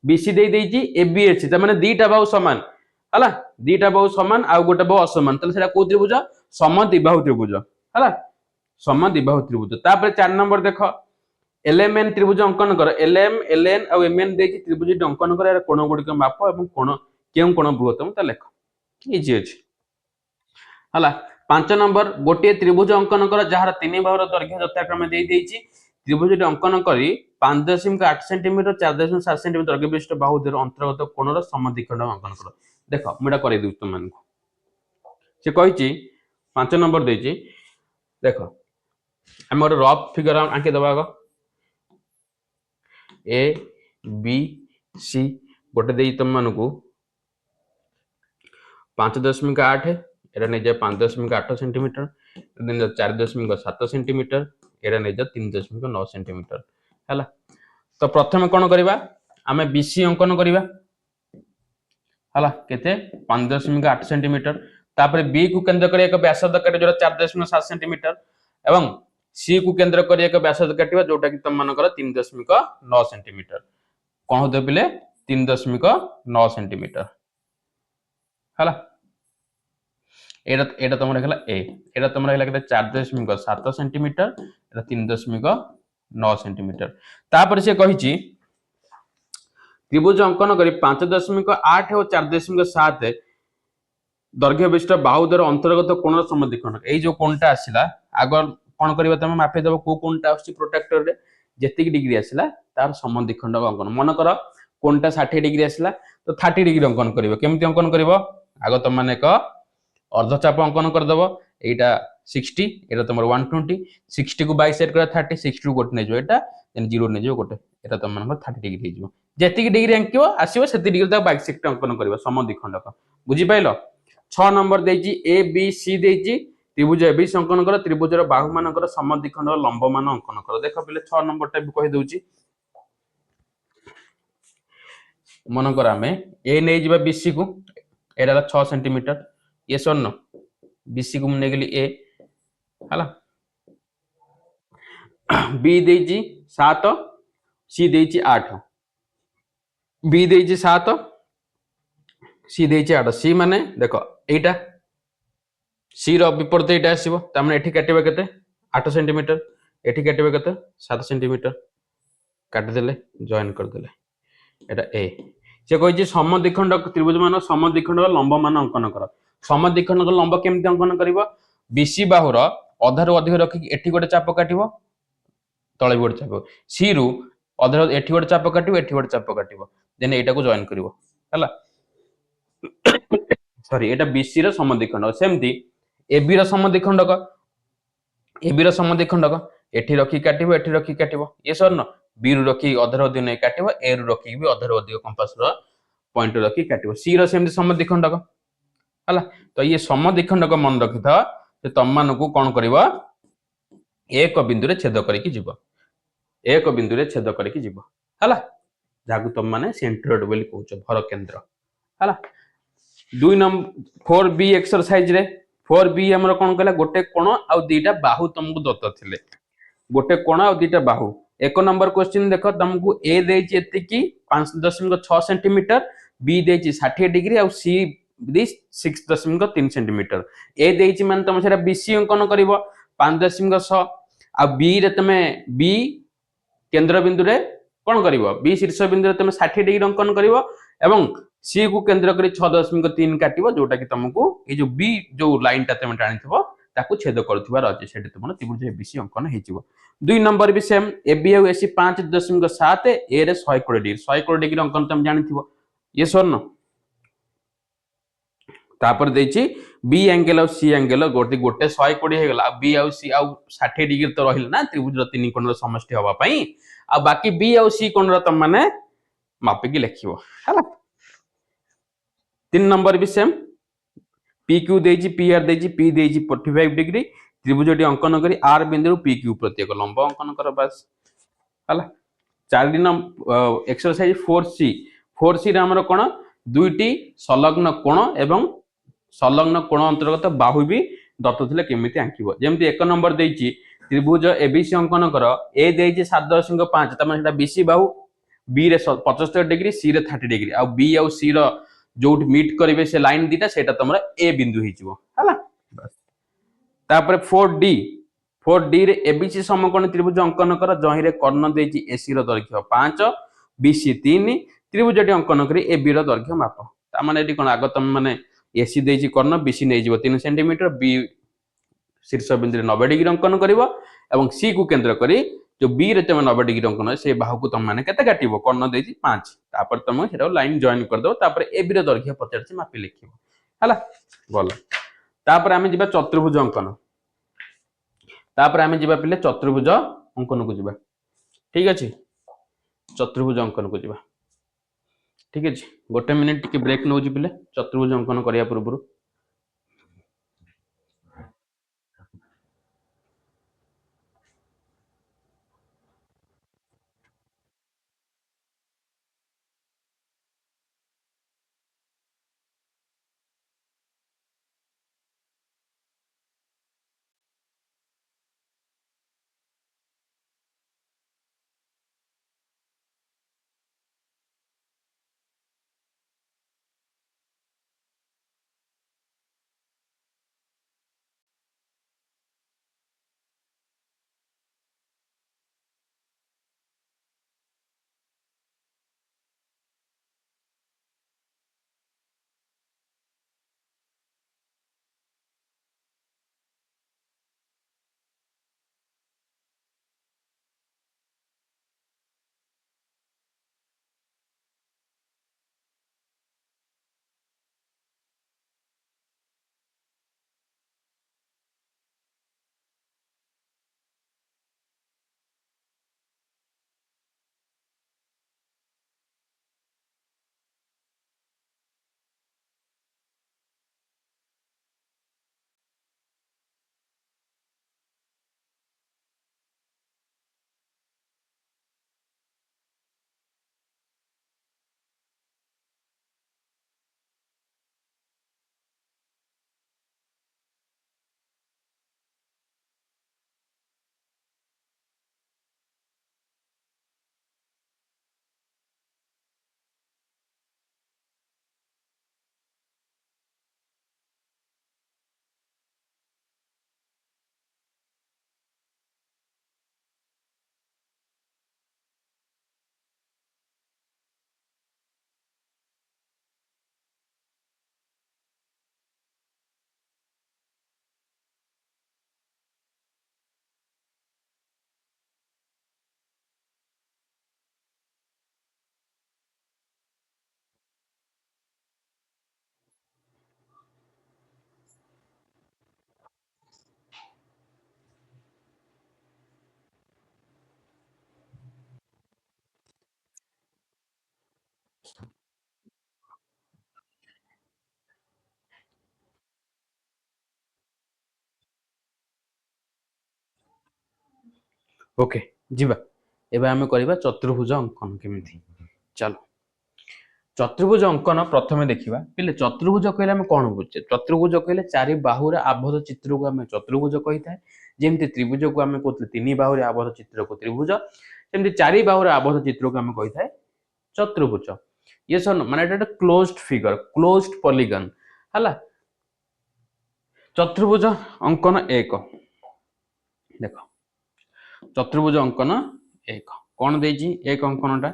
बीसी दे देजी एबीएसी त माने दीटा बाहु समान हला दीटा बाहु समान आ गोटे बाहु असमान तले सेटा को त्रिभुज समद्विबाहु त्रिभुज हला समद्विबाहु त्रिभुज तापर 4 नंबर देखो एलएमएन त्रिभुज अंकन कर एलएम एलएन आ एमएन देजी त्रिभुज अंकन कर कोण गुडी के माप एवं कोण केउ कोण बृहत्तम त लेख इजी अछि हला 5 नंबर गोटे त्रिभुज अंकन कर जहार तीन बाहुर दैर्घ्य यथाक्रमे दे देछि त्रिभुज अंकन करी 5.8 सेंटीमीटर 4.7 सेंटीमीटर दैर्घ्य विशिष्ट बाहु देर अंतर्गत कोणर समद्विखंड अंकन कर देखो मुडा करै दउ तुम मानकु से कहिछि 5 नंबर देछि देखो हम और रफ फिगर आंके दबागो ए बी सी गोटे देई तुम मानकु 5.8 एरा नै जे 5.8 सेंटीमीटर देन 4.7 सेंटीमीटर एरा नै जे 3.9 सेंटीमीटर हला तो प्रथम कोन करबा आमे बीसी अंकन करबा हला केते 5.8 सेंटीमीटर तापर बी को केंद्र कर एक व्यासार्ध काटे जोटा 4.7 सेंटीमीटर एवं सी को केंद्र कर एक व्यासार्ध काटिबा जोटा कि तुम मानकर 3.9 सेंटीमीटर कोन होते पिले 3.9 सेंटीमीटर हला এটা এটা তোমার হলো এ, এটা তোমার হলো কেতে 4.7 সেন্টিমিটার, এটা 3.9 সেন্টিমিটার। তাପରେ সে কহিছি ত্রিভুজ অঙ্কন করি 5.8 ও 4.7 দৈর্ঘ্য বিশিষ্ট বাহু দ্বয়ের অন্তর্গত কোণর সমদ্বিখণ্ডক। এই যে কোণটা আসিলা আগ কোণ করিবা তুমি মাপি দেব কো কোণটা আসছে প্রোট্রাক্টর রে যেতিকি ডিগ্রি আসিলা তার সমদ্বিখণ্ডক অঙ্কন। মনে কর কোণটা 60 ডিগ্রি আসিলা তো 30 ডিগ্রি অঙ্কন করিব। কেমতি অঙ্কন করিব? আগ তুমি মানে এক অর্ধচাপ অঙ্কন করদেব। এইটা 60, এটা তোমার 120, 60 কু 22 সেট করে 30, 60 কু গোটে নেইଯିବ এটা, দেন 0 নেইଯିବ গোটে, এটা তুমি মানে 30 ডিগ্রি ହେଇଯିବ। যেতিকি ডিগ্রি আঙ্কিব আসিব সেতি ডিগ্রি তাକୁ 22 সেট অঙ্কন করিব সমদ্বিখণ্ডক। বুঝি পাইল? 6 নম্বর ଦେଇଛି এ বি সি ଦେଇଛି ত্রিভুজ এবিসি অঙ্কন কর, ত্রিভুজর বাহু মানকর সমদ্বিখণ্ডক লম্ব মান অঙ্কন কর। দেখ পিলে 6 নম্বরটা ବି কହି দଉଛି। মনকর আমি এ নেই ଯିବା বিসি কু, এটা 6 centimetre, yes or no? BC কু নেই গলি এ ହେଲା। বি ଦେଇଛି 7, সি ଦେଇଛି 8, বি ଦେଇଛି 7, সি ଦେଇଛି 8, সি মানে দেখো এইটা সি র বিপরীত এইটা আসিব, তার মানে এটি কাটিবা কেতে 8 সেন্টিমিটার, এটি কাটিবা কেতে 7 সেন্টিমিটার, কাটিদেলে জয়েন করদেলে এটা এ। সে কইছে সমদ্বিখণ্ডক ত্রিভুজ মান সমদ্বিখণ্ডক লম্ব মান অঙ্কন কর। সমদ্বিখণ্ডক লম্ব কেমতি অঙ্কন করিব? বিসি বাহুর অধারু অধিক রখি এটি গোটে চাপ কাটিব, তଳେ গোটে চাপ, সি রু অধারু এটি গোটে চাপ কাটিব, এটি গোটে চাপ কাটিব, দেন এইটাକୁ জয়েন করিব ହେଲା। সরি এটা বিসি র সমদ্বিখণ্ডক। সেমতি এবি র সমদ্বিখণ্ডক, এবি র সমদ্বিখণ্ডক এটি রখি কাটিব, এটি রখি কাটিব, ইয়েস অর নো? বি রু রখি অধারু অধিক নেই কাটিব, এ রু রখি বি অধারু অধিক কম্পাস র পয়েন্ট রখি কাটিব। সি ର ସେମିତି ସମଦ୍ବିଖଣ୍ଡକ ହେଲା। ତ ଇଏ ସମଦ୍ବିଖଣ୍ଡକ ମନେ ରଖିଥାଅ ଯେ ତମମାନଙ୍କୁ କଣ କରିବ, ଏକ ବିନ୍ଦୁରେ ଛେଦ କରିକି ଯିବ, ଏକ ବିନ୍ଦୁରେ ଛେଦ କରିକି ଯିବ ହେଲା, ଯାହାକୁ ତମ ମାନେ ସେଣ୍ଟ୍ରୋଏଡ ବୋଲି କହୁଛ, ଭର କେନ୍ଦ୍ର ହେଲା। 2 ନମ୍ବର 4B ଏକ୍ସରସାଇଜ ରେ 4B ଆମର କଣ କହିଲା, ଗୋଟେ କୋଣ ଆଉ ଦିଟା ବାହୁ ତମକୁ ଦତ୍ତ ଥିଲେ, ଗୋଟେ କୋଣ ଆଉ ଦିଟା ବାହୁ। ଏକ ନମ୍ବର କ୍ୱେଶ୍ଚିନ୍ ଦେଖ ତମକୁ ଏ ଦେଇଛି ଏତିକି 5.6 ସେଣ୍ଟିମିଟର, বি ଦେଇଛି 60 ডিগ্রি ଆଉ সি ଦେଇଛି 6.3 সেন্টিমিটার। এ ଦେଇଛି মানে তুমি সেটা বিসি অঙ্কন করিব 5.6 ଆଉ বি রে তুমি বি কেন্দ্র বিন্দুরে কোন করিব, বি শীর্ষ বিন্দুরে তুমি 60 ডিগ্রি অঙ্কন করিব এবং সি কু কেন্দ্র করে 6.3 কাটিব, যোটা কি তোমাকে এই যে বি যে লাইনটা তুমি টাণিথিব তাকে ছেদ করুবার আছে, সেটা তোমার ত্রিভুজ এবিসি অঙ্কন হয়েଯିব। 2 নম্বর বি সেম এবি আর এসি 5.7, এ রে 120 ডিগ্রি, 120 ডিগ্রি অঙ্কন তুমি জানিথিব, ইয়েস অর নো? তারপরে ଦେଇଛି বি অ্যাঙ্গেল আর সি অ্যাঙ্গেল গোটে গোটে 120 হয়ে গেল, আর বি আর সি আর 60 ডিগ্রি তো রহিল না ত্রিভুজর তিন কোণর সমষ্টি হওয়া পাই, আর বাকি বি আর সি কোণর তুমি মানে মাপিকি লেখিব ହେଲା। 3 number B same P Q ଦେଇଛି, পি আর ଦେଇଛି, পি ଦେଇଛି 45 ডিগ্রি, ত্রিভুজটি অঙ্কন করি আর বিন্দুর পি কিউ প্রতি এক লম্ব অঙ্কন কর বাস ହେଲା। 4 নম্বর এক্সরসাইজ 4সি, 4সি রে ଆମର কোণ দুইটি সংলগ্ন কোণ এবং সংলগ্ন কোণ অন্তর্গত বাহু বি দত্ত ଥିଲେ কেমিতি আঁকিব। যেমতি 1 নম্বর ଦେଇଛି ত্রিভুজ এবিসি অঙ্কন কর, এ ଦେଇଛି 7.5, তার মানে সেটা বিসি বাহু, বি রে 75 ডিগ্রি, সি রে 30 ডিগ্রি, আর বি আর সি র ଯୋଉଠି মিট କରିବେ ସେ লাইন দিটা সেটা তোমরা এ বিন্দু ହେଇଯିବ ହେଲା। তারপরে 4ডি, 4ডি রে এবিসি সমকোণী ত্রিভুজ অঙ্কন কর, জহিরে কর্ণ ଦେଇଛି এসি র দৈর্ঘ্য 5, বিসি 3, ত্রিভুজটি অঙ্কন করে এবি র দৈর্ঘ্য মাপ। তার মানে এটি কোন আগ তুমি মানে এসি ଦେଇଛି কর্ণ, বিসি নেইଯିବ 3 সেন্টিমিটার, বি শীর্ষ বিন্দুরে 90 ডিগ্রি অঙ্কন করিব এবং সি কু কেন্দ্র করে যে বি রে তুমি 90 ডিগ্রি অঙ্কন সে বাহুকে তুমি মানে কেতে কাটিব, কর্ণ ଦେଇଛି 5, তারপর তুমি সেটা লাইন জয়েন করদেব, তারপরে এবি র দৈর্ঘ্য পচারছি মাপি লিখিব ହେଲା। গলা তারপরে আমি ଯିବା চতুর্ভুজ অঙ্কন, তারপরে আমি ଯିବା পিলে চতুর্ভুজ অঙ্কনକୁ ଯିବା, ঠিক আছে? চতুর্ভুজ অঙ্কনକୁ ଯିବା, ঠিক আছে? ଗୋଟେ মিনিট ଟିକେ ব্রেক নଉଛି পিলে চতুর্ভুজ অঙ্কন করিয়া পূର୍ବରୁ। ओके जीवा एबे आमे करिबा चतुर्भुज अंकन केमिति चलो चतुर्भुज अंकन प्रथमे देखिबा पिले चतुर्भुज कहले हम कोन बुझे चतुर्भुज कहले चारि बाहुर आबद्ध चित्र को हम चतुर्भुज कहि थाए जेमति त्रिभुज को हम कहते तीन बाहुर आबद्ध चित्र को त्रिभुज जेमति चारि बाहुर आबद्ध चित्र को हम कहि थाए चतुर्भुज ये सन माने एटा क्लोज्ड फिगर क्लोज्ड पॉलीगन हला चतुर्भुज अंकन 1 देखो चतुर्भुज अंकन 1 कोन देजी एक अंकनटा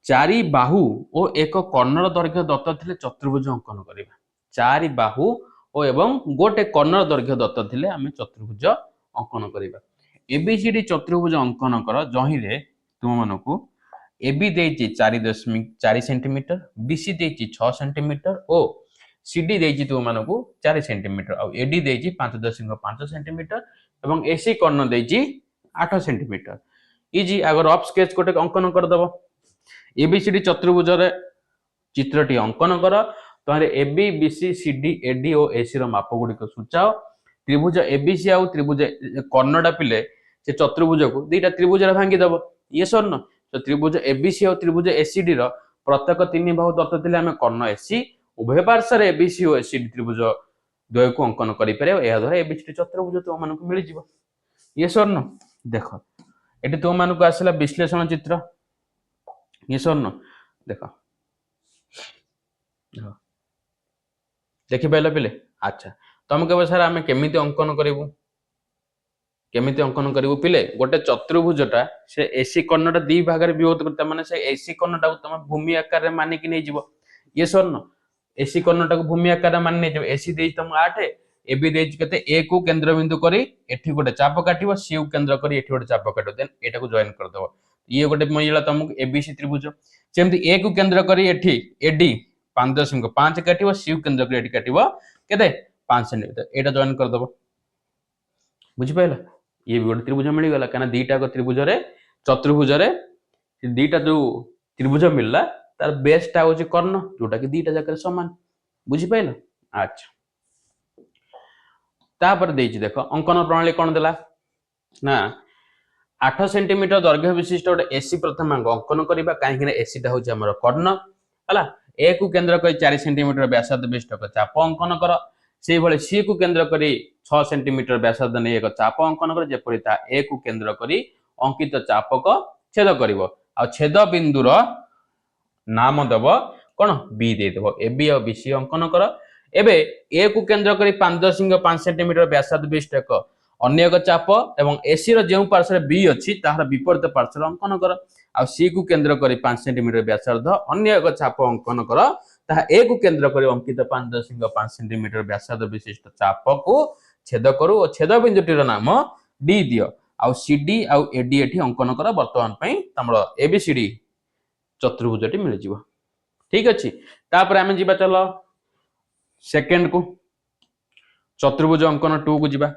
चारि बाहु और एक कर्णर दैर्घ्य दत्त थिले चतुर्भुज अंकन करिबा चारि बाहु और एवं गोटे कर्णर दैर्घ्य दत्त थिले आमे चतुर्भुज अंकन करिबा एबीसीडी चतुर्भुज अंकन कर जही रे तुम मानको एबी देछि 4.4 सेंटीमीटर बीसी देछि 6 सेंटीमीटर ओ सीडी देछि तुम मानको 4 सेंटीमीटर और एडी देछि 5.5 सेंटीमीटर एवं एसी कर्ण देछि 8 सेंटीमीटर इजी अगर रफ स्केच गोटे अंकन कर दबो एबीसीडी चतुर्भुज रे चित्रटी अंकन कर तोरे एबी बीसी सीडी एडी और एसी रो माप गुडी को सूचाओ त्रिभुज एबीसी आ त्रिभुज कर्णडा पिले से चतुर्भुज को दुईटा त्रिभुज रे भांगी दबो ये सरन तो त्रिभुज एबीसी और त्रिभुज एसीडी रो प्रत्येक तीन बाहु दत्त थिले हम कर्ण एसी उभय पार्श्व रे एबीसी और एसीडी त्रिभुज द्वय को अंकन करि पारे या द्वारा एबीसीडी चतुर्भुज तो मन को मिल जिवो ये सरन देखो एटी तो मन को आसला विश्लेषण चित्र ये सरन देखो देखि पाइला पिले अच्छा तुम कहबो सर आमे केमिति अंकन करिवु पिले गोटे चतुर्भुजटा से एसी कर्णटा दी भाग रे विभक्त करता माने से एसी कर्णटा तुम भूमि आकार रे मानि कि नै जिवो ये सरन एसी कर्णटा को भूमि आकार रे मानि नै जिवो एसी देइ तुम 8 एबी देइ कते ए को केंद्र बिंदु करी एठी गोटे चाप काटिबो सी को केंद्र करी एठी गोटे चाप काटो देन एटा को जॉइन कर दबो ये गोटे मिला तुमको एबीसी त्रिभुज जेमति ए को केंद्र करी एठी एडी 5.5 काटिबो सी को केंद्र करी एठी काटिबो केते 5 सेंटीमीटर एटा जॉइन कर दबो बुझि पाइला ये भी गोटे त्रिभुज मिल गला काना दीटा को त्रिभुज रे चतुर्भुज रे दीटा जो त्रिभुज मिलला तार बेसटा होची कर्ण जोटा कि दीटा जाकर समान बुझि पाइला अच्छा तापर देछि देखो अंकन प्रणाली कोन देला ना 8 सेंटीमीटर दैर्घ्य विशिष्ट गोटे एसी प्रथम अंकन करिबा काहे कि एसी टा होची हमर कर्ण हला ए को केंद्र करी 4 सेंटीमीटर व्यासार्ध विशिष्ट चाप अंकन कर से भले सी को केंद्र करी 6 सेंटीमीटर व्यासार्ध नै एक चाप अंकन कर जेपरि ता ए को केंद्र करी अंकित चापक छेद करिवो आ छेद बिंदुर नाम देव कोन बी दे देव एबी और बीसी अंकन कर एबे ए को केंद्र करी 5.5 सेंटीमीटर व्यासार्ध विशिष्ट एक अन्य एक चाप एवं एसी रो जेउ पार्श्व बी अछि ताहार विपरीत पार्श्व अंकन कर आ सी को केंद्र करी 5 सेंटीमीटर व्यासार्ध अन्य एक चाप अंकन कर ता ए को केंद्र करी अंकित 5.5 सेंटीमीटर व्यासार्ध विशिष्ट चाप को छेद करू और छेद बिंदुटीर नाम डी दियो आ सीडी आ एडी एठी अंकन कर वर्तमान पई तमरो एबीसीडी चतुर्भुजटी मिल जिवो ठीक अछि तापर हम जिबा चलो सेकंड को चतुर्भुज अंकन 2 को जिबा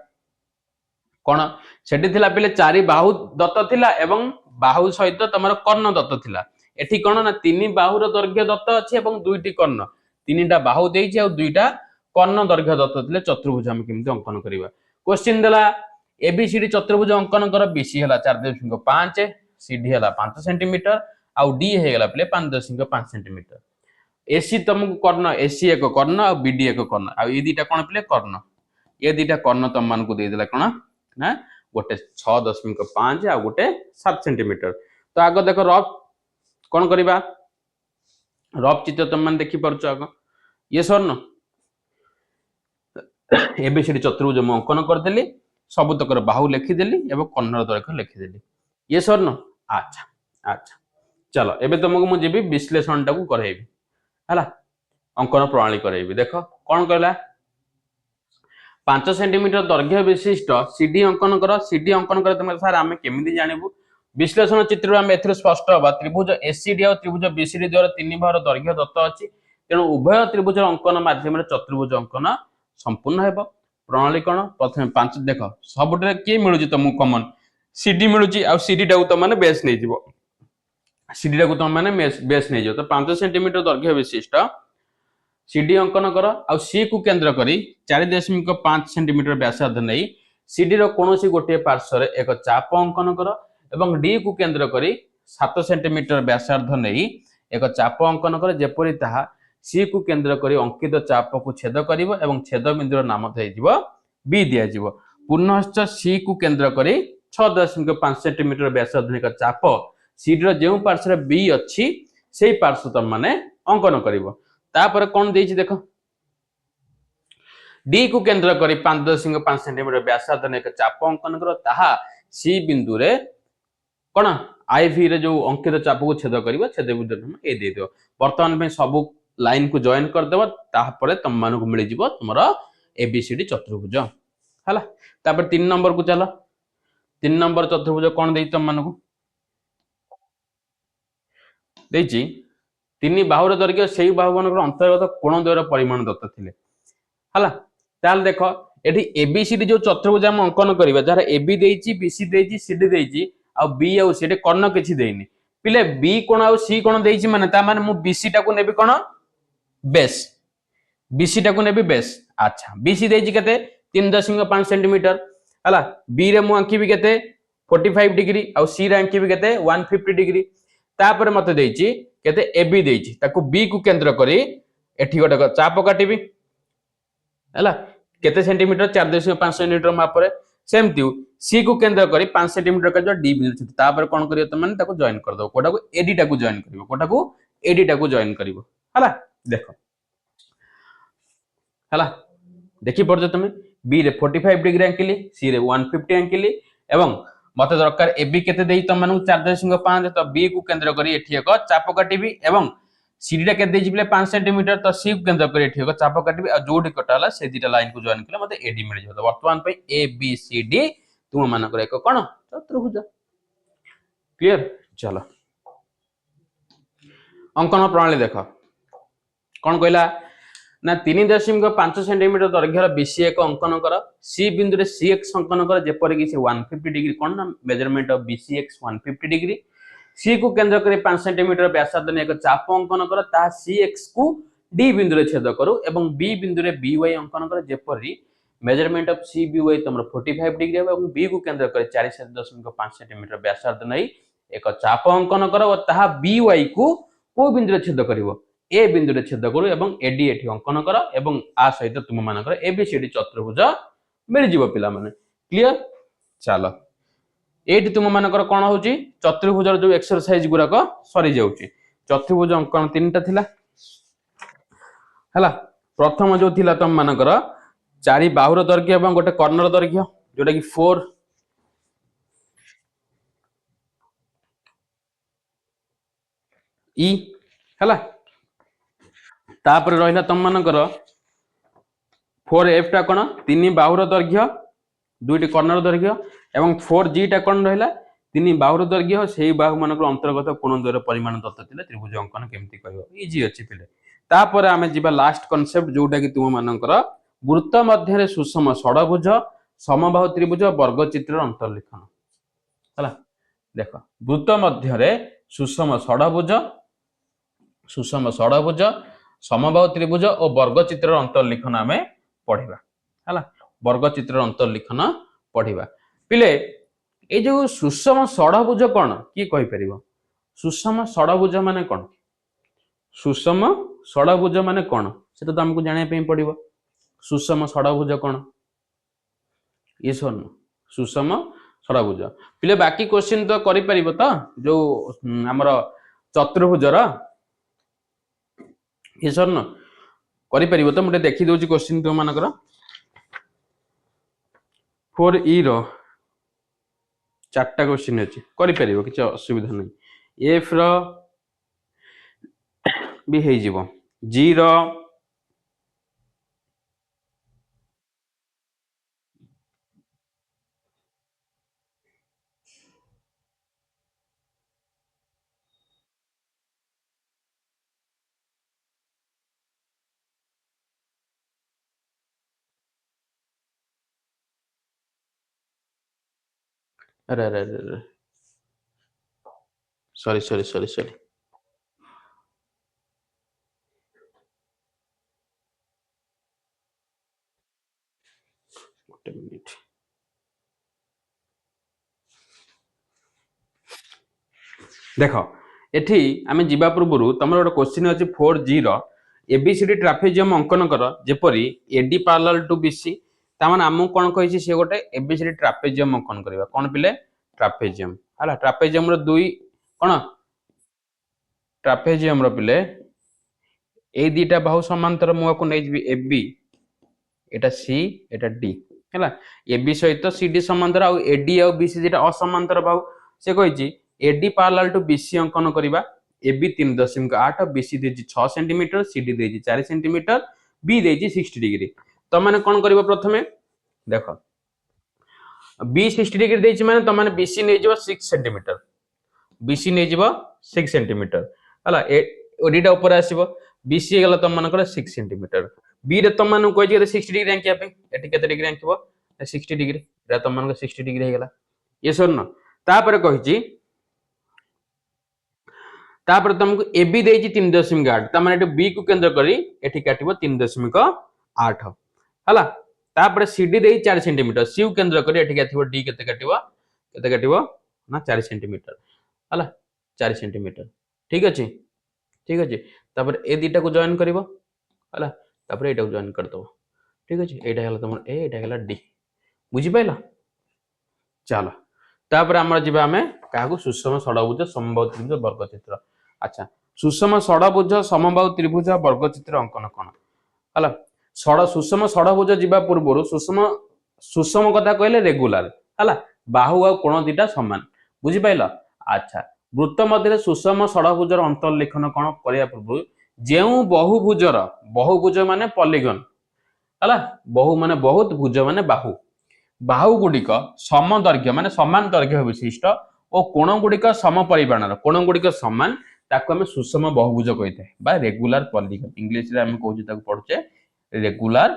कोन सेठी थिला पिले चारि बाहु दत्त थिला एवं बाहु सहित तमरो कर्ण दत्त थिला एठी कोन ना तीन बाहुर दैर्घ्य दत्त अछि एवं दुईटी कर्ण तीनटा बाहु देइछि आ दुईटा कर्ण दैर्घ्य दत्त थिले चतुर्भुज हम केमति अंकन करिबा क्वेश्चन देला एबीसीडी चतुर्भुज अंकन कर बीसी हला 4.5 सीडी हला 5 सेंटीमीटर आ डी हे गला पिले 5.5 सेंटीमीटर एसी तुमको कर्ण एसी एक कर्ण और बीडी एक कर्ण आ ये दीटा कोन पिले कर्ण ये दीटा कर्ण तुम मान को दे देला कोन ना गोटे 6.5 आ गोटे 7 सेंटीमीटर तो आगो देखो रफ कोन करिबा रफ चित्र तुम मान देखि परछ आगो ये सरन एबीसीडी चतुर्भुज म अंकन कर देली सब तकर बाहु लिखि देली एवं कर्ण दैर्घ्य लिखि देली ये सरन अच्छा अच्छा चलो एबे तुमको मु जेबी विश्लेषण टाकू करेबी हला अंकन प्रणाली करेबी देखो कोन कहला 5 सेंटीमीटर दैर्घ्य विशिष्ट सीडी अंकन कर सीडी अंकन कर तुम सर आमे केमिति जानिबु विश्लेषण चित्र आमे एथरे स्पष्ट होबा त्रिभुज एसीडी और त्रिभुज बीसीडी द्वारा तीन बाहुर दैर्घ्य दत्त अछि तेनु उभय त्रिभुज अंकन माध्यम रे चतुर्भुज अंकन संपूर्ण हेबो प्रणाली कोन प्रथम 5 देखो सबुटे के मिलुजी तुमको कॉमन सीडी मिलुजी आ सीडी टाकू तुम माने बेस नै जिवो सीडी टाकू तुम माने बेस नै जिवो तो 5 सेंटीमीटर दैर्घ्य विशिष्ट सीडी अंकन कर आ सी को केंद्र करी 4.5 सेंटीमीटर व्यासार्ध नै CD रो कोनोसी गोटे पार्श्व एक चाप अंकन कर एवं D को केंद्र करी 7 सेंटीमीटर व्यासार्ध नहीं एक चाप अंकन कर जेपरि ताहा C को केंद्र करी अंकित चाप को छेद करिवो एवं छेद बिंदुर नाम दिया B दिया जीवो पुनश्च C को केंद्र करी 6.5 सेंटीमीटर व्यासार्ध एक चाप CD रो जेउ पार्श्व B अछि सेही पार्श्व तुम माने अंकन करिवो तापर कोन देछि देखो D को केंद्र करी 5.5 सेंटीमीटर व्यासार्ध एक चाप अंकन करो ताहा C बिंदु रे कोन IV रे जो अंकित चाप को छेद करिवो छेद बिंदु नाम ए दे दियो वर्तमान में सब लाइन को जॉइन कर देबो तापर तुम मानको मिलि जिवो तुमरो ABCD चतुर्भुज हला तापर 3 नंबर को चलो 3 नंबर चतुर्भुज कोन देइ तुम मानको देछि तीन बाहुर दैर्घ्य सेही बाहु मानकर अंतर्गत कोण द्वयर परिमाण दत्त थिले हला ताल देखो एठी ABCD जो चतुर्भुज हम अंकन करिबा जहार AB देइछि BC देइछि CD देइछि आ B आ CD कर्ण किछि देइनि पिले B कोण आ C कोण देइछि माने ता माने मु BC टा को नेबी कोण बेस BC टा को नेबी बेस अच्छा BC देइछि केते 3.5 सेंटीमीटर हला B रे मु अंकी भी केते 45 डिग्री आ C रे अंकी भी केते 150 डिग्री तापर मते देइछि केते AB देइछि ताको B को केंद्र करी एठी गोटे चाप काटिबी हला केते सेंटीमीटर 4.5 सेंटीमीटर मापरे सेमति C को केंद्र करी 5 सेंटीमीटर का जो D बिंदु छ तापर कोन करियो त माने ताको जॉइन कर दो कोटा को AD टा को जॉइन करिवो कोटा को AD टा को जॉइन करिवो हला देखो हला देखि परजो तमे B रे 45 डिग्री अंकिली C रे 150 अंकिली एवं मते दरकार AB केते देई त मानु 4.5 तो B को केंद्र करी एठी एक चाप काटिबी एवं CD टा केते देई 5 सेंटीमीटर तो C को केंद्र करी एठी एक चाप काटिबी आ जोडी कटाला से दिटा लाइन को जॉइन कले मते AD मिल जिवो तो वर्तमान पे ABCD तुम मानकर एक कोन चतुर्भुज क्लियर चलो अंकन प्रणाली देखो कोन कहला ना 3.5 सेंटीमीटर दैर्घ्यर BC एक अंकन कर C बिंदु रे CX अंकन कर जेपर कि 150 डिग्री कोन ना measurement of BCX 150 degree C को केंद्र करी 5 सेंटीमीटर व्यासार्ध ने एक चाप अंकन कर ता CX को D बिंदु रे छेद करू एवं B बिंदु रे BY अंकन कर जेपरि मेजरमेंट ऑफ CBY तमरो 45 डिग्री एवं B को केंद्र करी 4.5 सेंटीमीटर व्यासार्ध नै एक चाप अंकन कर और ताहा BY को बिंदु रे छेद करिवो ए बिंदु रे छेद करू एवं AD एठी अंकन कर एवं आ सहित तुम मानकर ABCD चतुर्भुज मिल जिवो पिला माने क्लियर चलो एठी तुम मानकर कोन होउची चतुर्भुजर जो एक्सरसाइज गुराक सरी जाउची चतुर्भुज अंकन तीनटा थिला हला प्रथम जो थिला तुम मानकर चारि बाहुर दैर्घ्य एवं गोटे कर्णर दैर्घ्य जोटा कि 4 ई हला तापर रहिला तुम मानकर 4F टा कोन तीन बाहुर दैर्घ्य दुईटी कर्णर दैर्घ्य एवं 4G टा कोन रहिला तीन बाहुर दैर्घ्य सेही बाहु मानकर अंतर्गत कोण द्वयर परिमाण दत्त थिले त्रिभुज अंकन केमति कहबो इजी अछि पिले तापर आमे जिबा लास्ट कांसेप्ट जोटा कि तुम मानकर वृत्त मध्य रे सुषम षडभुज समबाहु त्रिभुज वर्ग चित्र अंतर्लिखन हला देखो वृत्त मध्य रे सुषम षडभुज समबाहु त्रिभुज और वर्ग चित्र अंतर्लिखन आमे पढ़िबा हला वर्ग चित्र अंतर्लिखन पढ़िबा पिले ए जो सुषम षडभुज कोन की कहि परिबो सुषम षडभुज माने कोन सुषम षडभुज माने कोन सेटा तो हमकु जाने पे पड़िबो सुषम षडभुज कोन ये सुन सुषम षडभुज पिले बाकी क्वेश्चन तो करि परिबो त जो हमर चतुर्भुजर ये सर न करि परिबो त मते देखि दोची क्वेश्चन तो मानकर 4E रो चारटा क्वेश्चन अछि करि परिबो किछ असुविधा नै F रो भी हे जिवो G रो अरे अरे अरे सॉरी ଗୋଟେ ମିନିଟ देख एठी आमे जीवा पूर्व तुम गोटे क्वेश्चन अच्छे 4G एबीसीडी ट्रापेजियम अंकन कर जेपरी एडी पैरेलल टू बीसी तामान आमु कोन कहिछि से गोटे एबीसीडी ट्रापेजियम अंकन करबा कोन पिले ट्रापेजियम हला ट्रापेजियम रो दुई कोन ट्रापेजियम रो पिले ए दीटा बाहु समांतर मुआ को नै जिबी एबी एटा सी एटा डी हला एबी सहित सीडी समांतर आ एडी आ बीसी जेटा असमांतर बाहु से कहिछि एडी पैरेलल टू बीसी अंकन करबा एबी 3.8 बीसी देछि 6 सेंटीमीटर सीडी देछि 4 सेंटीमीटर बी देछि 60 डिग्री तो माने कोन करबो प्रथमे देखो बी 60 डिग्री देछि माने तो माने बीसी नै जबो 6 सेंटीमीटर बीसी नै जबो 6 सेंटीमीटर हला ओडीटा ऊपर आसीबो बीसी गला तो माने 6 सेंटीमीटर बी रे तो माने कोइ जे 60 डिग्री आंकिया पे एटी केते डिग्री आंकिबो 60 डिग्री रे तो माने 60 डिग्री हे गला ये सुन तापर कहिछि तापर तुमको एबी देछि 3.8 त माने बी को केंद्र करी एठी काटिबो 3.8 हला तापर सीडी देछि 4 सेंटीमीटर सी को केंद्र करी एठी काटिबो डी केते काटिबो ना 4 सेंटीमीटर हला 4 सेंटीमीटर ठीक अछि तापर ए दीटा को जॉइन करिवो हला तापर एटा को जॉइन कर दो ठीक अछि एटा हला तुम ए एटा हला डी बुझी पाइला चलो तापर हमर जिबा हमें काहू सुषम षडभुज समबाहु त्रिभुज वर्ग चित्र अच्छा सुषम षडभुज समबाहु त्रिभुज वर्ग चित्र अंकन कोन हला सुषम षडभुज जिबा पूर्व सुषम कथा कहले रेगुलर हला बाहु आ कोण दीटा समान बुझी पाइला अच्छा वृत्त मध्य सुषम षडभुजर अंतर्लेखन कोन करिया पूर्व जेउ बहुभुज माने पॉलीगन हला बहु माने बहुत भुज माने बाहु बाहु गुड़िक सम दैर्घ्य माने समान दैर्घ्य विशिष्ट और कोण गुड़िक सम परिमाणर कोण गुड़िक समान ताको हमें सुषम बहुभुज कहिते बा रेगुलर पॉलीगन इंग्लिश रे हम कहू ताको पढचे रेगुलर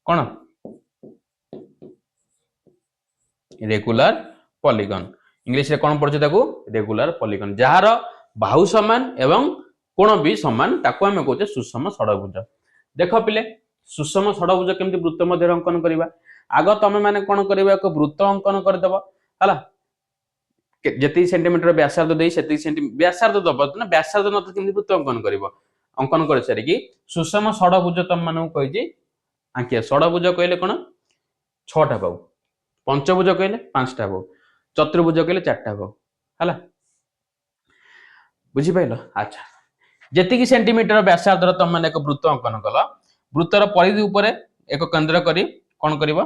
कोन रेगुलर पॉलीगन इंग्लिश रे कोन पढचे ताको रेगुलर पॉलीगन जहार बाहु समान एवं कोण भी समान ताको हमें कहूचे सुषम षडभुज देखो पिले सुषम षडभुज केमति वृत्त मध्य अंकन करबा आग तमे माने कोन करबा एक वृत्त अंकन कर देबो हला जति सेंटीमीटर व्यासार्ध देई सेति सेंटीमीटर व्यासार्ध दबो ना व्यासार्ध न तो केमति वृत्त अंकन करबो अंकन कर सारी कि सुषम षडभुज तम माने कहि जे आंकिया षडभुज कहले कोन 6 टा पाऊ पंचभुज कहले 5 टा पाऊ चतुर्भुज कहले 4 टा पाऊ हला बुझी पाइलो अच्छा जति कि सेंटीमीटर व्यासार्ध तम माने एक वृत्त अंकन कला वृत्तर परिधि ऊपर एक केंद्र करी कोन करिवो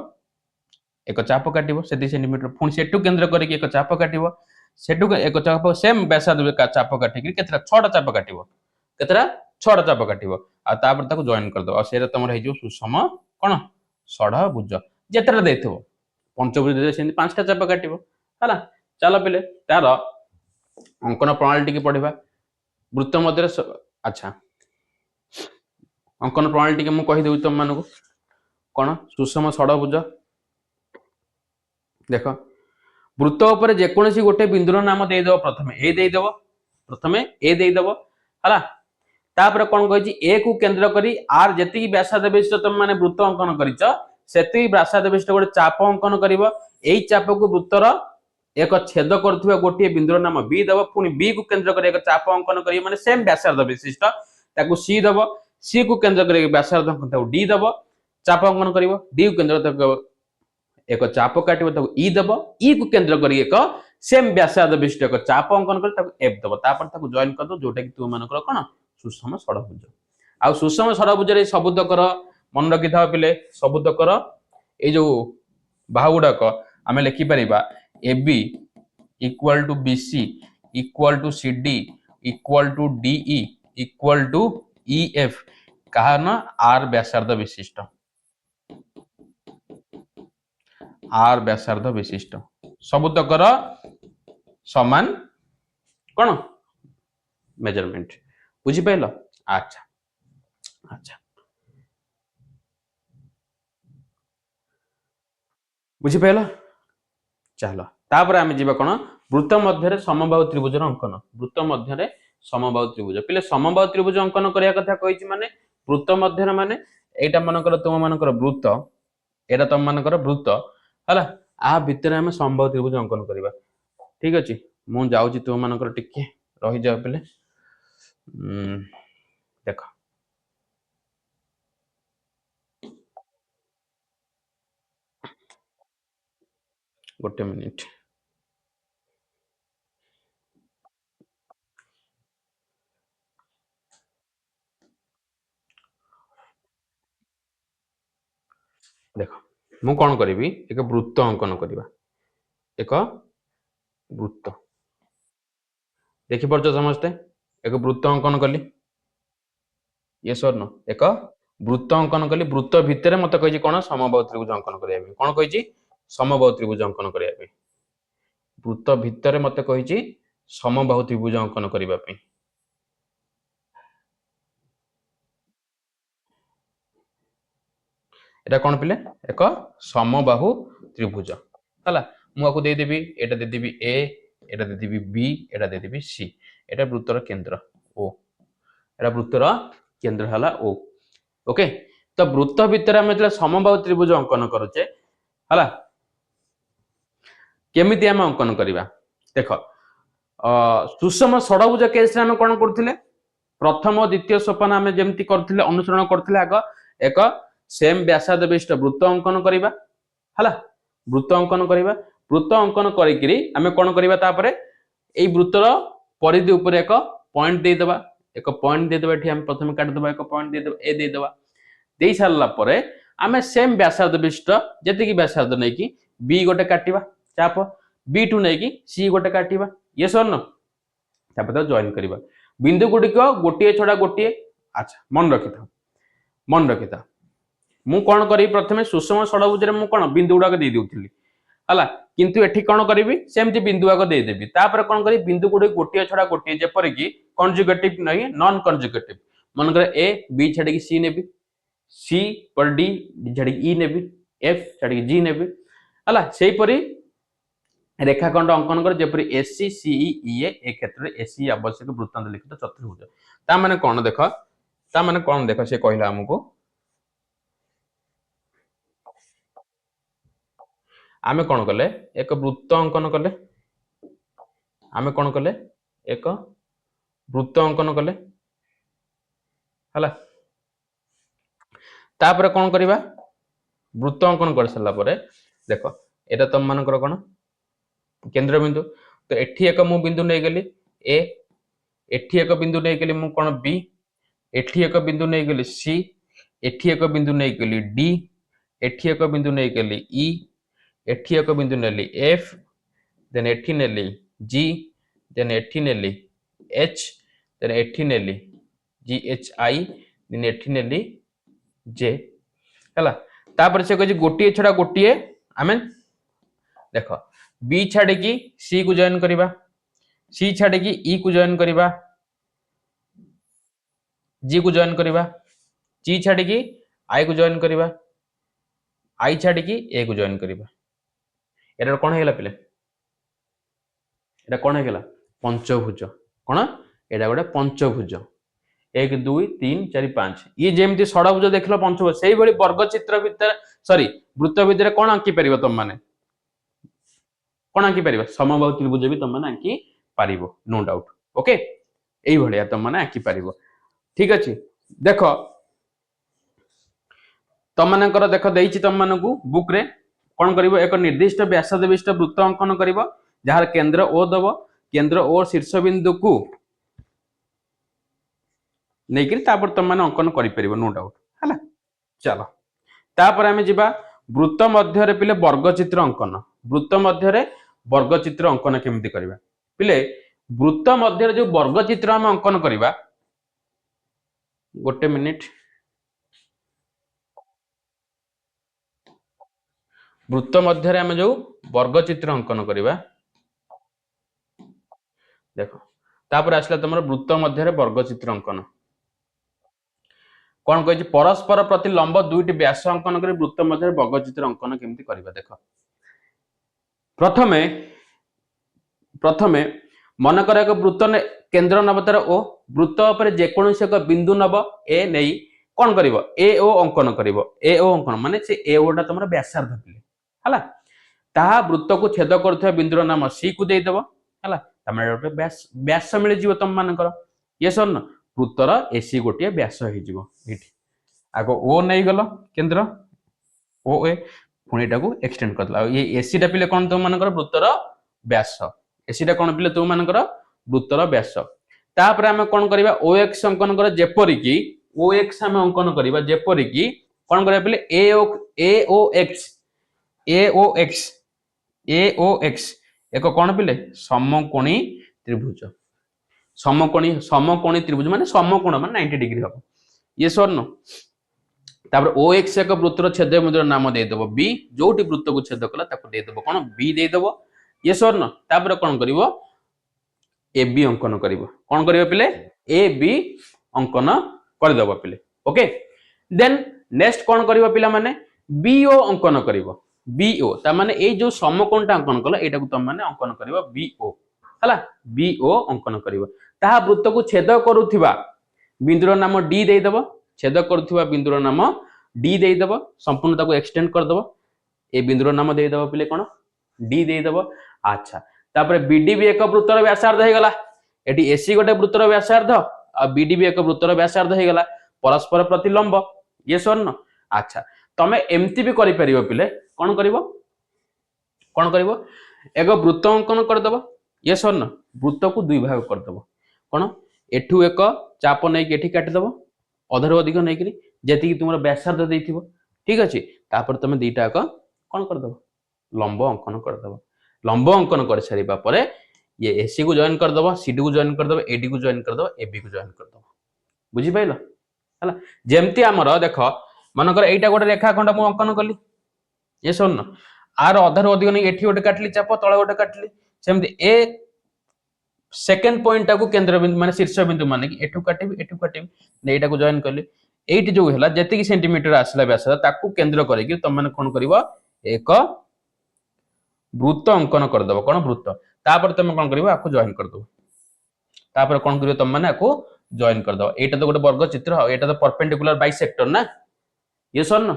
एक चाप काटिबो सेति सेंटीमीटर पुन सेटु केंद्र करी एक चाप काटिबो सेटु एक चाप सेम व्यासार्ध का चाप काटि कि केतरा 6 टा चाप काटिबो केतरा 6 टा चाप काटिबो आ तापर ताको जॉइन कर दो आ सेरे तमर हे जो सुषम कोन षडभुज जेतरा देथबो पंचभुज दे सेति 5 टा चाप काटिबो हला चलो पहिले तार अंकन प्रणाली टिके पढिबा वृत्त मध्य अच्छा अंकन प्रणाली टिके मु कहि देउ तुम मानको कोन सुषम षडभुज देखो वृत्त ऊपर जेकोसी गोटे बिंदुर नाम दे दो प्रथमे ए दे दो हला तापर कोन कहि ए को केंद्र करी आर जति व्यासार्ध विशिष्ट तुम माने वृत्त अंकन करिच सेति व्यासार्ध विशिष्ट गोटे चाप अंकन करिवो एई चाप को वृत्तर एक छेद करथुवा गोटे बिंदुर नाम बी दबो पुनी बी को केंद्र करी एक चाप अंकन करी माने सेम व्यासार्ध विशिष्ट ताको सी दबो सी को केंद्र करी व्यासार्ध अंकन ताको डी दबो चाप अंकन करिवो डी को केंद्र ताको एक चाप काटिबो ताको ई दबो ई को केंद्र करी एक सेम व्यासार्ध विशिष्ट एक चाप अंकन करी ताको एफ दबो तापर ताको जॉइन कर दो जोटा कि तू मानकर कोन सुषम षडभुज आ सुषम षडभुज रे शब्द कर मन रखि था पिले शब्द कर ए जो बाहुडा को हमें लिखि परिबा AB equal to BC equal to CD equal to DE equal to EF कहा ना R व्यासार्ध विशिष्ट R व्यासार्ध विशिष्ट शब्द कर समान कौन मेजरमेंट बुझी पाइल अच्छा अच्छा बुझी पाइल चलो तापर आमे जीवा कोन वृत्त मध्य समबाहु त्रिभुजर अंकन वृत्त मध्य समबाहु त्रिभुज पिले समबाहु त्रिभुज अंकन करिया कथा कहिछि माने वृत्त मध्य माने एटा मानकर तुम मानकर वृत्त एटा तुम मानकर वृत्त हला आ भितर हम समबाहु त्रिभुज अंकन करिबा ठीक अच्छे मु जाऊँ तुम मानकर टिके रही जाओ पे देख गोटे मिनिट देख मु कौन करी एक वृत्त अंकन करवा एक वृत्त देखिपार समस्ते एक वृत्त अंकन कली ये सर न एक वृत्त अंकन कली वृत्त भितर मत कही कौन समबाहु त्रिभुज अंकन करने कौन कही समबाहु त्रिभुज अंकन करने वृत्त भितर मत कही समबाहु त्रिभुज अंकन करने एटा कौन पिले एक समबाहु त्रिभुज है मुझे देदेवी एटा देदेवी ए एटा देदेवी बी एटा देदेवी सी एटा वृत्तर केंद्र ओ एटा वृत्तर केंद्र है ओ ओके तो वृत्त भितर आम जो समबाहु त्रिभुज अंकन करुचे है केमिति आम अंकन करवा देख सुषम षडभुज केस आम कौन करथिले प्रथम और द्वितीय सोपान आम जमती करथिले अनुसरण करथिले आग एक सेम व्यासार्ध विशिष्ट वृत्त अंकन करवा है वृत्त अंकन करवा वृत्त अंकन करी आम कौन करवा तापर एई वृत्तर परिधि उपर एक पॉइंट देदेबा एक पॉइंट देदेबा एठी हम प्रथम काटिदेबा एक पॉइंट देदेबा ए देदेबा दे सारा पर आम सेम व्यासार्ध विशिष्ट जी व्यासार्ध नहीं कि बी गोटे काटिबा चाप बी टू नहीं कि सी गोटे काटिबा ये सर न तापर जॉइन करवा बिंदु गुड़िक गोटे छड़ा गोटे अच्छा मन रखी था मन रखी था मु कौन करी प्रथमे सुषम षडभुज मु कौन बिंदु गुड़ाक दे दूली है किंतु एठी कौन करी सेमती बिंदु आग देदेवी तापर कौन करी बिंदु गुड़ी गोटे छड़ा गोटे जेपरिक कंजुगेटिव नहीं नॉन कंजुगेटिव मनकर ए बी छाड़ी सी ने सी पर डी छाड़ी ई ने एफ छाड़ी जी ने है से रेखाखंड अंकन कर जेपरी एससी सीई ईए ए क्षेत्र में एससी आवश्यक वृत्तांत लिखित चतुर्भुज ता माने कौन देख ता माने कौन देख से कहला हमको आमे कौन कले एक वृत्त अंकन कले आमे कौन कले एक वृत्त अंकन कले हला तापर कौन करिबा वृत्त अंकन कर सारा पर देख एटा तुम मानकर कौन केंद्र बिंदु तो एठी एक मु बिंदु नहीं गली ए एठी एक बिंदु नहीं गली मु कौन बी एठी एक बिंदु नहीं गली सी एठी एक बिंदु नहीं गली डी एठी एक बिंदु नहीं गली ई एठी एक बिंदु नेली एफ देन एठी नेली जी देन एठी नेली एच देन एठी नेली जी एच आई देन एठी नेली जे हला तापर से कहि गोटिए छडा गोटिए आमे देख बी छाड़ी की सी को जॉइन करवा सी छाड़ी की ई को जॉइन करवा जी को जॉइन करवा जी छाड़ी की आई को जॉइन करवा आई छाड़ी की ए को जॉइन करवा एटा कौन है पिले एटा कौन है पंचभुज कौन एटा गोटे पंचभुज 1 2 3 4 5 ये जेमती षडभुज देख लो पंचभुज से ही वर्ग चित्र भितर सॉरी वृत्त भितर कौन आंकी पार तुम मैंने कौन आंकी पार समबाहु त्रिभुज भी तुम मैंने आंकी पार नो डाउट ओके यही भाया तुम मैंने आंकी पार ठीक अच्छे देख तुम मानकर देख देती तुम मानू बुक रे कौन कर एक निर्दिष्ट व्यासार्ध विशिष्ट वृत्त अंकन कर जार केंद्र ओ दब केंद्र ओ शीर्ष बिंदु को नहीं तुम मैंने अंकन कर नो डाउट है चलो तापर आम जा वृत्त मध्य पिले वर्गचित्र अंकन वृत्त मध्य वर्गचित्र अंकन केमती करवा पिले वृत्त मध्य जो वर्गचित्र आम अंकन करवा गोटे मिनिट वृत्त मध्य आम जो वर्गचित्र अंकन करवा देख तापर आसला तुम वृत्त मध्य वर्गचित्र अंकन कौन कही परस्पर प्रति लंब दुईट व्यास अंकन कर वृत्त मध्य वर्गचित्र अंकन केमती करवा देख प्रथमे प्रथमे मनकर एक वृत्त केंद्र नब तार ओ वृत्त पर जेकोसी एक बिंदु नब ए नहीं कौन कर ए ओ अंकन कर ए ओ अंकन माने से ए ओटा तुम व्यासार्ध पिले है ताहा वृत्त को छेद करथि बिंदुर नाम सी को दे देबो हला तमरे गोटे व्यास मिल जीव तुम मानकर यस और नो वृत्तर एसी गोटे व्यास हो जीवो एठी आगो ओ नै गलो केंद्र ओ ए पुणीटा को एक्सटेंड करला ये एसी टा पिले कोन तुम मानकर वृत्तर व्यास एसी टा कोन पिले तुम मानकर वृत्तर व्यास तापर आमे कोन करबा ओएक्स अंकन कर जेपरि कि ओएक्स आमे अंकन करबा जेपरि कि कोन करबा पिले एओएक्स एओएक्स एक कोन पिले समकोणी त्रिभुज समकोणी त्रिभुज माने समकोण माने 90 डिग्री हो ये सर नो तापर ओएक्स एक वृत्तर छेद बिंदुर नाम दे देबो बी जोटी वृत्त को छेद कला ताको दे देबो कोन बी दे देबो ये सर नो तापर कोन करिवो ए बी अंकन करिवो कोन करिवो पिले ए बी अंकन कर देबो पिले ओके देन नेक्स्ट कोन करिवो पिला माने बीओ अंकन करिवो बीओ ता माने ए जो समकोणटा अंकन कला एटा को तुम माने अंकन करिवो बीओ हला बीओ अंकन करिवो ताहा वृत्त को छेद करूथिबा बिंदुर नाम डी दे देबो छेद करूथिबा बिंदुर नाम डी दे देबो संपूर्ण ताको एक्सटेंड कर देबो ए बिंदुर नाम दे देबो पिले कोन डी दे देबो अच्छा तापर बीडी भी एक वृत्तर व्यासार्ध हे गला एटी एसी गोटे वृत्तर व्यासार्ध आ बीडी भी एक वृत्तर व्यासार्ध हे गला परस्पर प्रतिलंब ये सर न अच्छा तमे एमती भी करि परिबो पिले कोन करिवो एक वृत्त अंकन कर देबो ये सर न वृत्त को दुई भाग कर देबो कोन एठू एक चाप नै के एठी काट देबो अधर अधिक नै करी जेति कि तुमरो व्यासार्ध देथिबो ठीक अछि तापर तमे दुईटा का कोन कर देबो लंब अंकन कर देबो लंब अंकन कर सारिबा परे ये एसी को जॉइन कर देबो सीडी को जॉइन कर देबो एडी को जॉइन कर देबो एबी को जॉइन कर देबो बुझी पाइलो हला जेमती हमरो देखो मनकर एटा गोटे रेखाखंड मु अंकन कली ये सुन आर अधर अधिक नै एठी गोटे काटली चाप तळे गोटे काटली सेमती ए सेकंड पॉइंट टाको केंद्र बिंदु माने शीर्ष बिंदु माने कि एठू काटिबी एटा को जॉइन करली एठी जो हला जति कि सेंटीमीटर आसला व्यास ताकू केंद्र करी कि तुम माने कोन करबो एक वृत्त अंकन कर दबो कोन वृत्त तापर तुम कोन करबो आकू जॉइन कर दबो तापर कोन करबो तुम माने आकू जॉइन कर दबो एटा तो गोटे वर्ग चित्र हो एटा तो परपेंडिकुलर बाइसेक्टर ना ये सर न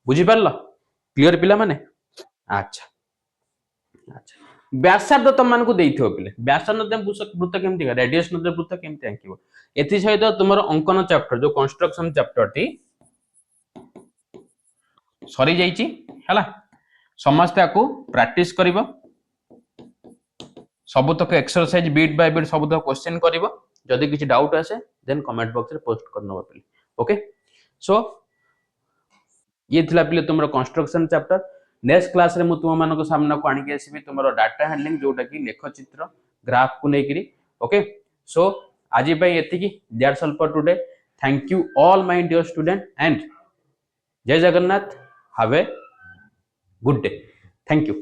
बुझी परला क्लियर पिला माने अच्छा अच्छा व्यासार्ध तुम मानकु देइथियो पिले व्यासार्ध वृत्त केमति रेडियस न वृत्त केमति आंकिबो एथि सहित तुमरो अंकन चैप्टर जो कंस्ट्रक्शन चैप्टर टी सरी जाईची हला समस्त आकु प्रैक्टिस करिवो सब तक एक्सरसाइज बीट बाय बीट सब तक क्वेश्चन करिवो जदि किछि डाउट आसे देन कमेंट बॉक्स रे पोस्ट करनबो पिले ओके सो ये थिला पिले तुमरो कंस्ट्रक्शन चैप्टर नेक्स्ट क्लास रे मु तुम मानको सामना को आनी के आसीबी तुमरो डाटा हैंडलिंग जोटा कि लेख चित्र ग्राफ को नेकरी ओके सो आज पई एति की that's all for today thank you all my dear student and Jai Jagannath have a good day thank you